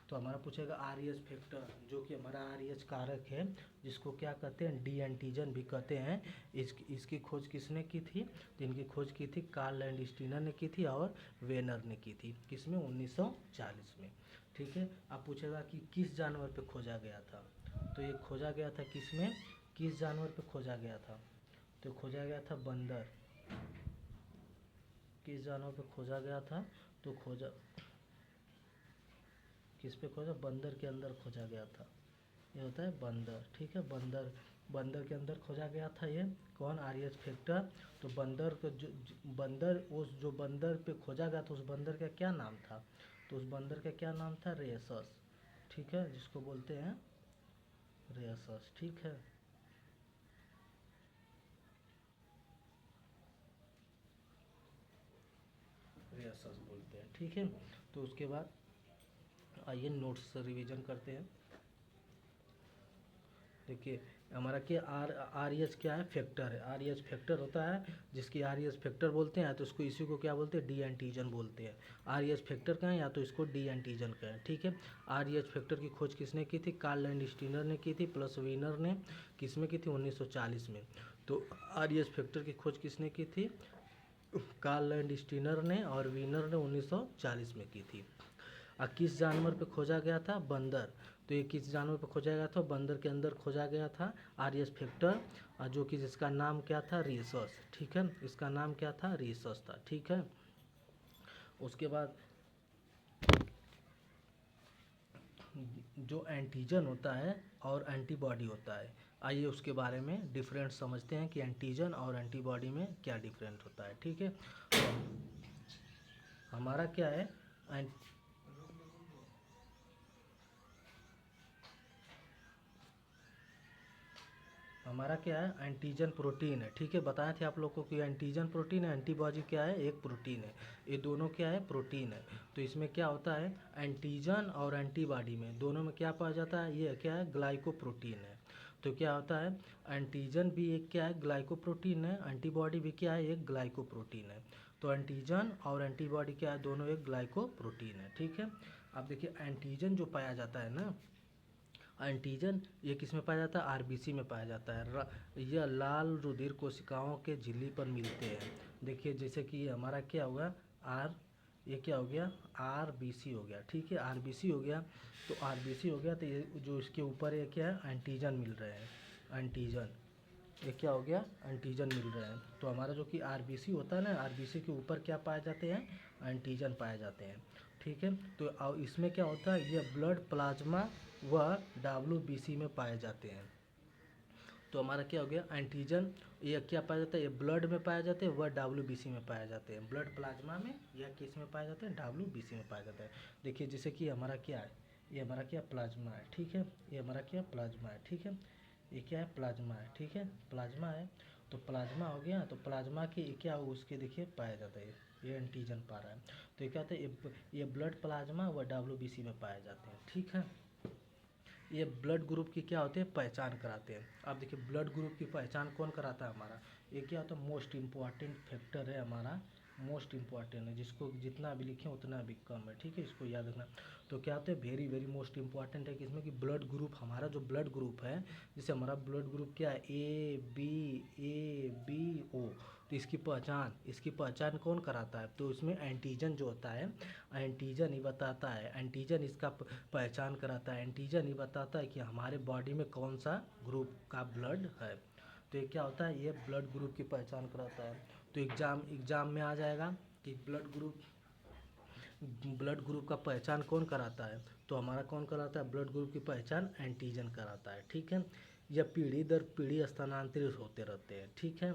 तो हमारा पूछेगा आर एच फैक्टर, जो कि हमारा आर एच कारक है, जिसको क्या कहते हैं, डी एंटीजन भी कहते हैं। इसकी खोज किसने की थी, तो इनकी खोज की थी कार्ल लैंडस्टीनर ने की थी और वेनर ने की थी, किसमें 1940 में, ठीक है। अब पूछेगा कि किस जानवर पे खोजा गया था, तो ये खोजा गया था किसमें, किस जानवर पे खोजा गया था, तो खोजा गया था बंदर। किस जानवर पे खोजा गया था, तो खोजा किस पे खोजा, बंदर के अंदर खोजा गया था, ये होता है बंदर, ठीक है। बंदर, बंदर के अंदर खोजा गया था ये कौन, आर एच फैक्टर। तो बंदर को बंदर, उस जो बंदर पे खोजा गया था उस बंदर का क्या नाम था, तो उस बंदर का क्या नाम था, रेसस, ठीक है, जिसको बोलते हैं रेसस, ठीक है। रेसस बोलते हैं, ठीक है। तो उसके बाद आइए नोट्स रिवीजन करते हैं। देखिए हमारा क्या आर एच क्या है, फैक्टर है। आर एच फैक्टर होता है जिसकी आर एच फैक्टर बोलते हैं, तो इसको इसी को क्या बोलते हैं, डी एंटीजन बोलते हैं। आर एच फैक्टर का है या तो इसको डी एंटीजन का है, ठीक है। आर एच फैक्टर की खोज किसने की थी, कार्ल लैंडस्टीनर ने की थी प्लस वीनर ने, किस में की थी, 1940 में। तो आर एच फैक्टर की खोज किसने की थी, कार्ल लैंडस्टीनर ने और वीनर ने 1940 में की थी। किस जानवर पे खोजा गया था, बंदर। तो ये किस जानवर पे खोजा गया था, बंदर के अंदर खोजा गया था आर एच फैक्टर, जो कि जिसका नाम क्या था, रीसस, ठीक है। इसका नाम क्या था, रीसस था, ठीक है। उसके बाद जो एंटीजन होता है और एंटीबॉडी होता है, आइए उसके बारे में डिफरेंट समझते हैं कि एंटीजन और एंटीबॉडी में क्या डिफरेंट होता है, ठीक है। तो हमारा क्या है, हमारा क्या है, एंटीजन प्रोटीन है, ठीक है। बताए थे आप लोग को कि एंटीजन प्रोटीन है, एंटीबॉडी क्या है, एक प्रोटीन है। ये दोनों क्या है, प्रोटीन है। तो इसमें क्या होता है, एंटीजन और एंटीबॉडी में दोनों में क्या पाया जाता है, ये क्या है, ग्लाइकोप्रोटीन है। तो क्या होता है, एंटीजन भी एक क्या है, ग्लाइकोप्रोटीन है, एंटीबॉडी भी क्या है, एक ग्लाइकोप्रोटीन है। तो एंटीजन और एंटीबॉडी क्या है, दोनों एक ग्लाइकोप्रोटीन है, ठीक है। अब देखिए एंटीजन जो पाया जाता है ना, एंटीजन ये किस में पाया जाता है, आरबीसी में पाया जाता है। यह लाल रुधिर कोशिकाओं के झिल्ली पर मिलते हैं। देखिए जैसे कि ये हमारा क्या होगा, आर, ये क्या हो गया, आरबीसी हो गया, ठीक है। आरबीसी हो गया, तो आरबीसी हो गया, तो ये जो इसके ऊपर ये क्या है, एंटीजन मिल रहे हैं, एंटीजन, ये क्या हो गया, एंटीजन मिल रहे हैं। तो हमारा जो कि आरबीसी होता है ना, आरबीसी के ऊपर क्या पाए जाते हैं, एंटीजन पाए जाते हैं, ठीक है। तो इसमें क्या होता है, ये ब्लड प्लाज्मा व डब्ल्यूबीसी में पाए जाते हैं। तो हमारा क्या हो गया, एंटीजन ये क्या पाया जाता है, ये ब्लड में पाया जाते हैं, वह डब्ल्यूबीसी में पाया जाते हैं। ब्लड प्लाज्मा में या किस में पाए जाते हैं, डब्ल्यूबीसी में पाया जाता है। देखिए जैसे कि हमारा क्या है, ये हमारा क्या प्लाज्मा है, ठीक है। ये हमारा क्या प्लाज्मा है, ठीक है। ये क्या है, प्लाज्मा है, ठीक है, प्लाज्मा है। तो प्लाज्मा हो गया, तो प्लाज्मा के क्या उसके देखिए पाया जाता है, ये एंटीजन पा रहा है। तो ये क्या होता है, ये ब्लड प्लाज्मा व WBC में पाए जाते हैं, ठीक है। ये ब्लड ग्रुप की क्या होती है, पहचान कराते हैं। अब देखिए ब्लड ग्रुप की पहचान कौन कराता है हमारा, ये क्या होता है, मोस्ट इम्पॉर्टेंट फैक्टर है हमारा, मोस्ट इम्पॉर्टेंट है, जिसको जितना भी लिखें उतना भी कम है, ठीक है, इसको याद रखना। तो क्या होता है, वेरी वेरी मोस्ट इम्पॉर्टेंट है कि इसमें कि ब्लड ग्रुप, हमारा जो ब्लड ग्रुप है, जैसे हमारा ब्लड ग्रुप क्या है, AB तो इसकी पहचान कौन कराता है, तो इसमें एंटीजन जो होता है, एंटीजन ही बताता है, एंटीजन इसका पहचान कराता है, एंटीजन ही बताता है कि हमारे बॉडी में कौन सा ग्रुप का ब्लड है। तो ये क्या होता है, ये ब्लड ग्रुप की पहचान कराता है। तो एग्जाम में आ जाएगा कि ब्लड ग्रुप का पहचान कौन कराता है, तो हमारा कौन कराता है, ब्लड ग्रुप की पहचान एंटीजन कराता है, ठीक है। यह पीढ़ी दर पीढ़ी स्थानांतरित होते रहते हैं, ठीक है।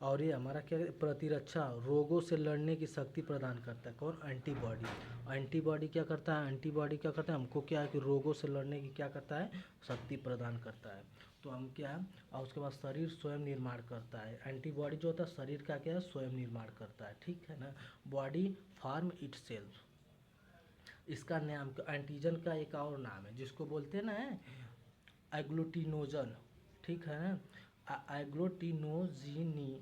और ये हमारा क्या प्रतिरक्षा, रोगों से लड़ने की शक्ति प्रदान करता है, कौन, एंटीबॉडी। एंटीबॉडी क्या करता है, एंटीबॉडी क्या करता है, हमको क्या है कि रोगों से लड़ने की क्या करता है, शक्ति प्रदान करता है। तो हम क्या है, और उसके बाद शरीर स्वयं निर्माण करता है, एंटीबॉडी जो होता है शरीर का क्या है, स्वयं निर्माण करता है, ठीक है ना। बॉडी फार्म इटसेल्फ, इसका नाम एंटीजन का एक और नाम है जिसको बोलते हैं ना एग्लूटिनोजन, ठीक है ना, एग्लूटिनोजीनी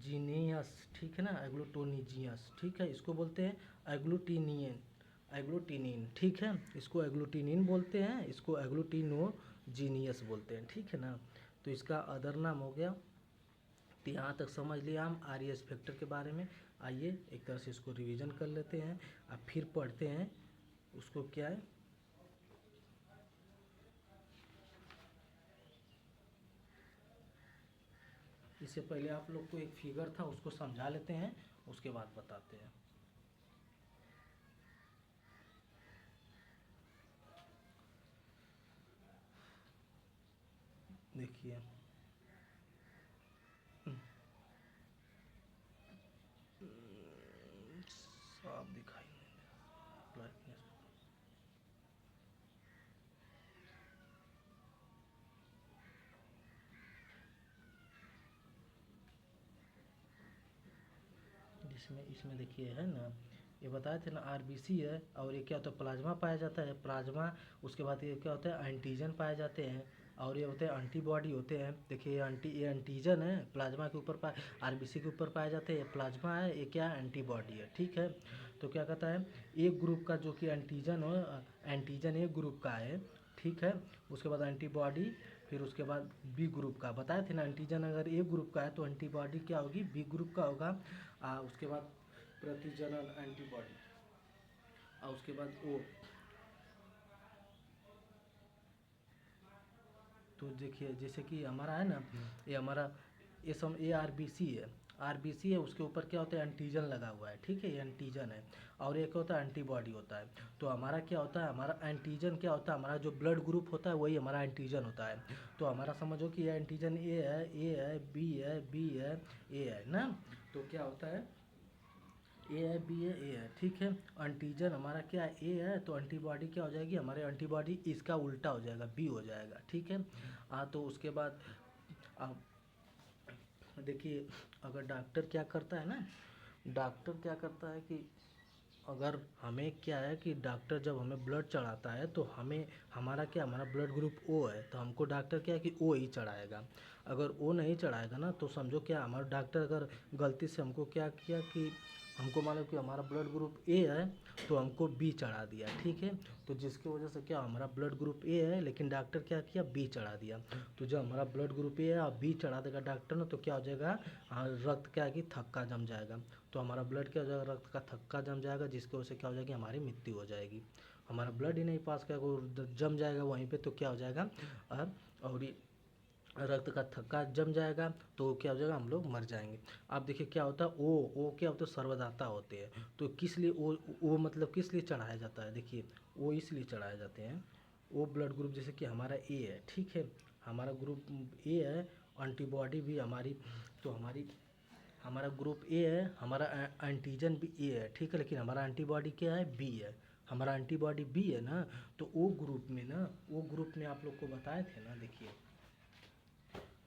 जीनियस, ठीक है ना, एग्लूटोनिजियस, ठीक है, इसको बोलते हैं एग्लूटिनिन, ठीक है, इसको एग्लूटिनिन बोलते हैं, इसको एग्लूटिनोजीनियस बोलते हैं, ठीक है ना। तो इसका अदर नाम हो गया। तो यहाँ तक समझ लिया हम RES फैक्टर के बारे में। आइए एक तरह से इसको रिवीजन कर लेते हैं, अब फिर पढ़ते हैं उसको क्या है। इससे पहले आप लोग को एक फिगर था उसको समझा लेते हैं, उसके बाद बताते हैं। देखिए साफ दिखाई नहीं दे रहा, ब्राइटनेस। इसमें इसमें देखिए है ना, ये बताए थे ना RBC है, और ये क्या होता है, प्लाज्मा पाया जाता है, प्लाज्मा। उसके बाद ये क्या होता है, एंटीजन पाए जाते हैं, और ये होते हैं एंटीबॉडी होते हैं। देखिए ये एंटीजन है, प्लाज्मा के ऊपर पाए, RBC के ऊपर पाए जाते हैं, ये प्लाज्मा है, ये क्या है, एंटीबॉडी है, ठीक है। तो क्या कहता है, एक ग्रुप का जो कि एंटीजन हो, एंटीजन एक ग्रुप का है, ठीक है। उसके बाद एंटीबॉडी, फिर उसके बाद बी ग्रुप का बताए थे ना, एंटीजन अगर ए ग्रुप का है तो एंटीबॉडी क्या होगी, बी ग्रुप का होगा। उसके बाद प्रतिजनन एंटीबॉडी, और उसके बाद ओ। तो देखिए जैसे कि हमारा है ना, ये हमारा ये सम ARBC है, RBC है, उसके ऊपर क्या होता है, एंटीजन लगा हुआ है, ठीक है, ये एंटीजन है। और एक होता है एंटीबॉडी होता है। तो हमारा क्या होता है, हमारा एंटीजन क्या होता है, हमारा जो ब्लड ग्रुप होता है वही हमारा एंटीजन होता है। तो हमारा समझो कि ये एंटीजन A है B है B है A है ना। तो क्या होता है, A है B है A है, ठीक है। एंटीजन हमारा क्या है, A है, तो एंटीबॉडी क्या हो जाएगी, हमारे एंटीबॉडी इसका उल्टा हो जाएगा, B हो जाएगा, ठीक है। तो उसके बाद देखिए अगर डॉक्टर क्या करता है ना, डॉक्टर क्या करता है कि अगर हमें क्या है कि डॉक्टर जब हमें ब्लड चढ़ाता है तो हमें हमारा क्या, हमारा ब्लड ग्रुप O है, तो हमको डॉक्टर क्या है कि O ही चढ़ाएगा। अगर O नहीं चढ़ाएगा ना तो समझो क्या, हमारा डॉक्टर अगर गलती से हमको क्या किया कि हमको मालूम कि हमारा ब्लड ग्रुप A है तो हमको B चढ़ा दिया, ठीक है। तो जिसकी वजह से क्या, हमारा ब्लड ग्रुप A है लेकिन डॉक्टर क्या किया, B चढ़ा दिया। तो जब हमारा ब्लड ग्रुप A है और B चढ़ा देगा डॉक्टर ने, तो क्या हो जाएगा, रक्त क्या है कि थक्का जम जाएगा। तो हमारा ब्लड क्या हो जाएगा, रक्त का थक्का जम जाएगा, जिसकी वजह से क्या हो जाएगी, हमारी मृत्यु हो जाएगी। हमारा ब्लड ही नहीं पास करेगा, वो जम जाएगा वहीं पे, तो क्या हो जाएगा, और रक्त का थक्का जम जाएगा, तो क्या हो जाएगा, हम लोग मर जाएंगे। अब देखिए क्या होता है, ओ क्या होता है, सर्वदाता होते हैं। तो किस लिए ओ मतलब किस लिए चढ़ाया जाता है, देखिए ओ इसलिए चढ़ाए जाते हैं। ओ ब्लड ग्रुप जैसे कि हमारा A है, ठीक है, हमारा ग्रुप A है, एंटीबॉडी भी हमारी, तो हमारा ग्रुप A है, हमारा एंटीजन भी A है, ठीक है, लेकिन हमारा एंटीबॉडी क्या है, B है, हमारा एंटीबॉडी B है ना। तो ओ ग्रुप में आप लोग को बताए थे ना, देखिए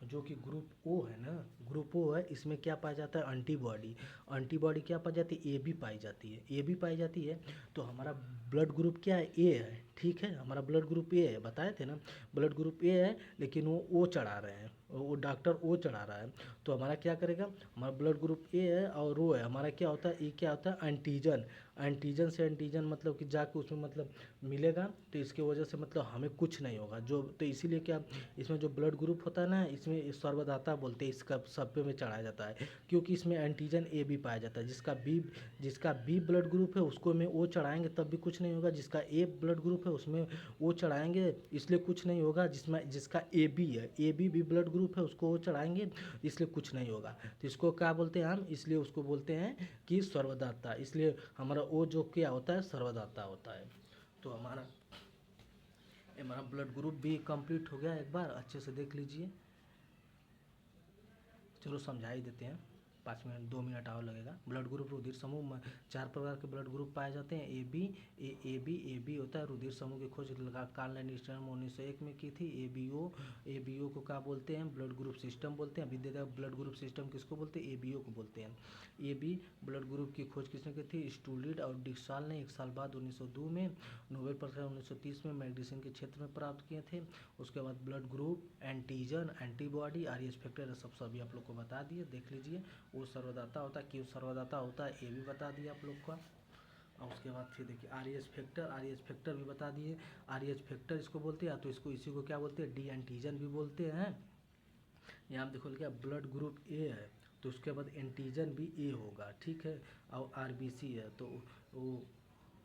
जो कि ग्रुप ओ है ना, ग्रुप ओ है, इसमें क्या पाया जाता है, एंटीबॉडी। एंटीबॉडी क्या पाई जाती है, ए बी पाई जाती है, ए बी पाई जाती है। तो हमारा ब्लड ग्रुप क्या है, ए है, ठीक है, हमारा ब्लड ग्रुप ए है, बताए थे ना, ब्लड ग्रुप ए है, लेकिन वो ओ चढ़ा रहे हैं, वो डॉक्टर ओ चढ़ा रहा है। तो हमारा क्या करेगा, हमारा ब्लड ग्रुप ए है और ओ है, हमारा क्या होता है, ए क्या होता है, एंटीजन। एंटीजन से एंटीजन मतलब कि जाके उसमें मतलब मिलेगा, तो इसके वजह से मतलब हमें कुछ नहीं होगा जो, तो इसीलिए क्या, इसमें जो ब्लड ग्रुप होता है ना, इसमें सर्वदाता बोलते हैं, इसका सब पे में चढ़ाया जाता है, क्योंकि इसमें एंटीजन ए बी पाया जाता है। जिसका बी ब्लड ग्रुप है उसको में ओ चढ़ाएंगे तब भी कुछ नहीं होगा, जिसका ए ब्लड ग्रुप है उसमें ओ चढ़ाएंगे इसलिए कुछ नहीं होगा, जिसका ए बी है, ए बी ब्लड ग्रुप है उसको ओ चढ़ाएंगे इसलिए कुछ नहीं होगा। तो इसको क्या बोलते हैं हम, इसलिए उसको बोलते हैं कि सर्वदाता, इसलिए हमारा ओ जो क्या होता है, सर्वदाता होता है। तो हमारा ब्लड ग्रुप भी कंप्लीट हो गया, एक बार अच्छे से देख लीजिए। चलो समझा ही देते हैं, 5 मिनट 2 मिनट और लगेगा। ब्लड ग्रुप रुधिर समूह 4 प्रकार के ब्लड ग्रुप पाए जाते हैं। ए बी होता है रुधिर समूह की खोज कार्ल लैंड 1901 में की थी। ए बी ओ को क्या बोलते हैं, ब्लड ग्रुप सिस्टम बोलते हैं। अभी देखा ब्लड ग्रुप सिस्टम किसको बोलते हैं, ए बी ओ को बोलते हैं। ए बी ब्लड ग्रुप की खोज किसने की थी, स्टूलिड और डिक्साल ने 1 साल बाद 1902 में। नोबेल पुरस्कार 1930 में मेडिसिन के क्षेत्र में प्राप्त किए थे। उसके बाद blood group, antigen, antibody, are H factor सब सभी आप लोग को बता दिए, देख लीजिए। वो सर्वदाता होता है, क्यों सर्वदाता होता है, ये भी बता दिया आप लोग का। और उसके बाद फिर देखिए आर एच फैक्टर भी बता दिए। आर एच फैक्टर इसको बोलते हैं, तो इसको इसी को क्या बोलते हैं, डी एंटीजन भी बोलते हैं। यहाँ देखो क्या ब्लड ग्रुप ए है, तो उसके बाद एंटीजन भी ए होगा, ठीक है। और आरबीसी है तो वो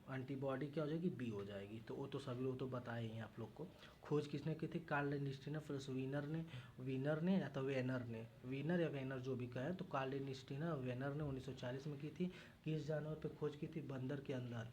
एंटीबॉडी क्या हो जाएगी, बी हो जाएगी। तो वो तो सभी लोग तो बताए हैं आप लोग को। खोज किसने की थी, कार्ल लिस्टिनर प्लस वीनर ने या तो वेनर ने, वीनर या वेनर जो भी कहे, तो कार्ल लिस्टिनर वेनर ने 1940 में की थी। किस जानवर पे खोज की थी, बंदर के अंदर।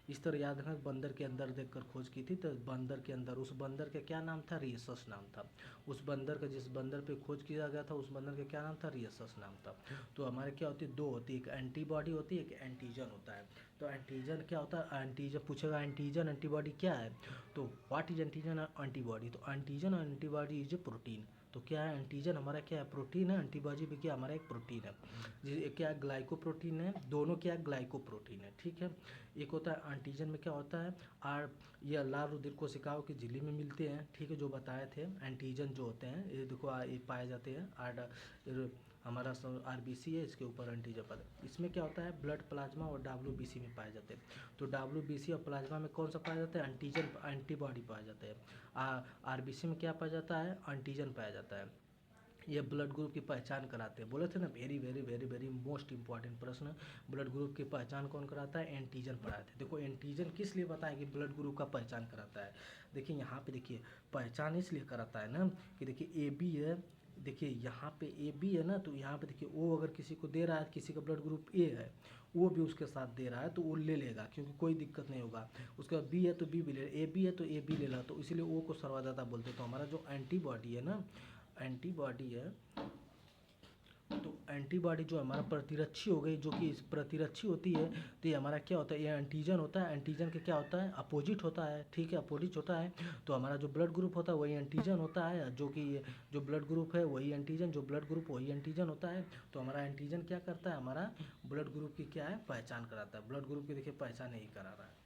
इस तरह याद रखना, बंदर के अंदर देखकर खोज की थी, तो बंदर के अंदर, उस बंदर का क्या नाम था, रियसस नाम था। उस बंदर का, जिस बंदर पे खोज किया गया था, उस बंदर का क्या नाम था, रियसस नाम था। तो हमारे क्या होती है, दो होती है, एक एंटीबॉडी होती है, एक एंटीजन होता है। तो एंटीजन क्या होता है, एंटीजन पूछेगा, एंटीजन एंटीबॉडी क्या है, तो व्हाट इज एंटीजन एंटीबॉडी, तो एंटीजन और एंटीबॉडी इज ए प्रोटीन। तो क्या है, एंटीजन हमारा क्या है, प्रोटीन है, एंटीबॉडी भी क्या हमारा एक प्रोटीन है। क्या है, ग्लाइकोप्रोटीन है, दोनों क्या है, ग्लाइकोप्रोटीन है, ठीक है। एक होता है एंटीजन में क्या होता है, ये लाल रुधिर कोशिकाओं की झिल्ली में मिलते हैं, ठीक है, जो बताए थे। एंटीजन जो होते हैं ये देखो ये पाए जाते हैं, हमारा आरबीसी है, इसके ऊपर एंटीजन पद। इसमें क्या होता है, ब्लड प्लाज्मा और डब्ल्यूबीसी में पाए जाते हैं। तो डब्ल्यूबीसी और प्लाज्मा में कौन सा पाया जाता है, एंटीजन एंटीबॉडी पाया जाता है। आरबीसी में क्या पाया जाता है, एंटीजन पाया जाता है। ये ब्लड ग्रुप की पहचान कराते हैं, बोले थे ना, very very very very most important प्रश्न। ब्लड ग्रुप की पहचान कौन कराता है, एंटीजन पढ़ाते हैं। देखो एंटीजन किस लिए बताया कि ब्लड ग्रुप का पहचान कराता है। देखिए यहाँ पे देखिए पहचान इसलिए कराता है ना, कि देखिए ए बी है, देखिए यहाँ पे ए बी है ना, तो यहाँ पे देखिए ओ अगर किसी को दे रहा है, किसी का ब्लड ग्रुप ए है, वो भी उसके साथ दे रहा है, तो वो ले लेगा, क्योंकि कोई दिक्कत नहीं होगा। उसके बाद बी है तो बी भी ले, ए बी है तो ए बी ले ला, तो इसीलिए ओ को सर्वदाता बोलते हैं। तो हमारा जो एंटीबॉडी है ना, एंटीबॉडी है, तो एंटीबॉडी जो हमारा प्रतिरक्षी हो गई, जो कि प्रतिरक्षी होती है, तो ये हमारा क्या होता है, ये एंटीजन होता है। एंटीजन के क्या होता है, अपोजिट होता है, ठीक है, अपोजिट होता है। तो हमारा जो ब्लड ग्रुप होता है वही एंटीजन होता है, जो कि जो ब्लड ग्रुप है वही एंटीजन, जो ब्लड ग्रुप वही एंटीजन होता है। तो हमारा एंटीजन क्या करता है, हमारा ब्लड ग्रुप की क्या है, पहचान कराता है। ब्लड ग्रुप की देखिए पहचान नहीं करा रहा है।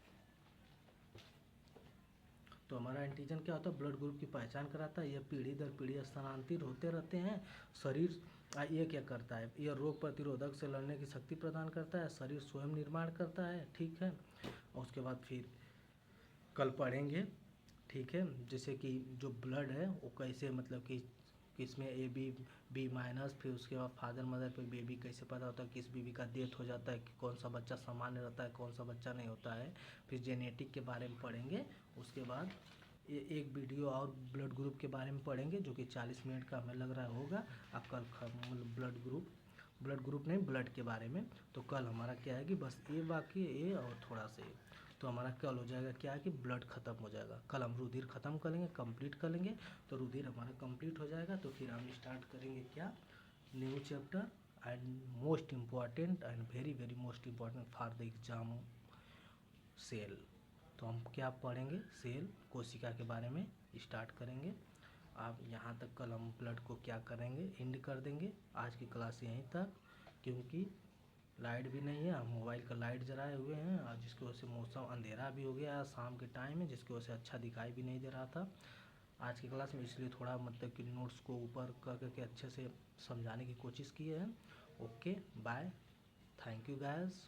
तो हमारा एंटीजन क्या होता है, ब्लड ग्रुप की पहचान कराता है। यह पीढ़ी दर पीढ़ी स्थानांतरित होते रहते हैं। शरीर ये क्या करता है, यह रोग प्रतिरोधक से लड़ने की शक्ति प्रदान करता है। शरीर स्वयं निर्माण करता है, ठीक है। और उसके बाद फिर कल पढ़ेंगे, ठीक है, जैसे कि जो ब्लड है वो कैसे मतलब कि किसमें ए बी बी माइनस, फिर उसके बाद फादर मदर पे बेबी कैसे पता होता है, किस बेबी का डेथ हो जाता है, कि कौन सा बच्चा सामान्य रहता है, कौन सा बच्चा नहीं होता है। फिर जेनेटिक के बारे में पढ़ेंगे। उसके बाद ये एक वीडियो और ब्लड ग्रुप के बारे में पढ़ेंगे, जो कि 40 मिनट का हमें लग रहा होगा। अब कल मतलब ब्लड ग्रुप नहीं, ब्लड के बारे में। तो कल हमारा क्या है कि बस ए बाकी है, ए और थोड़ा सा ए, तो हमारा कल हो जाएगा क्या है कि ब्लड खत्म हो जाएगा। कल हम रुधिर खत्म करेंगे, कंप्लीट कर लेंगे, तो रुधिर हमारा कंप्लीट हो जाएगा। तो फिर हम स्टार्ट करेंगे क्या, new chapter, and most important and very very most important for the exam, cell. तो हम क्या पढ़ेंगे, सेल कोशिका के बारे में स्टार्ट करेंगे। आप यहाँ तक कल हम ब्लड को क्या करेंगे, एंड कर देंगे आज की क्लास यहीं तक, क्योंकि लाइट भी नहीं है, हम मोबाइल का लाइट जलाए हुए हैं और जिसकी वजह से मौसम अंधेरा भी हो गया है, शाम के टाइम है, जिसकी वजह से अच्छा दिखाई भी नहीं दे रहा था आज की क्लास में। इसलिए थोड़ा मतलब कि नोट्स को ऊपर कर करके अच्छे से समझाने की कोशिश की है। Okay bye, thank you guys.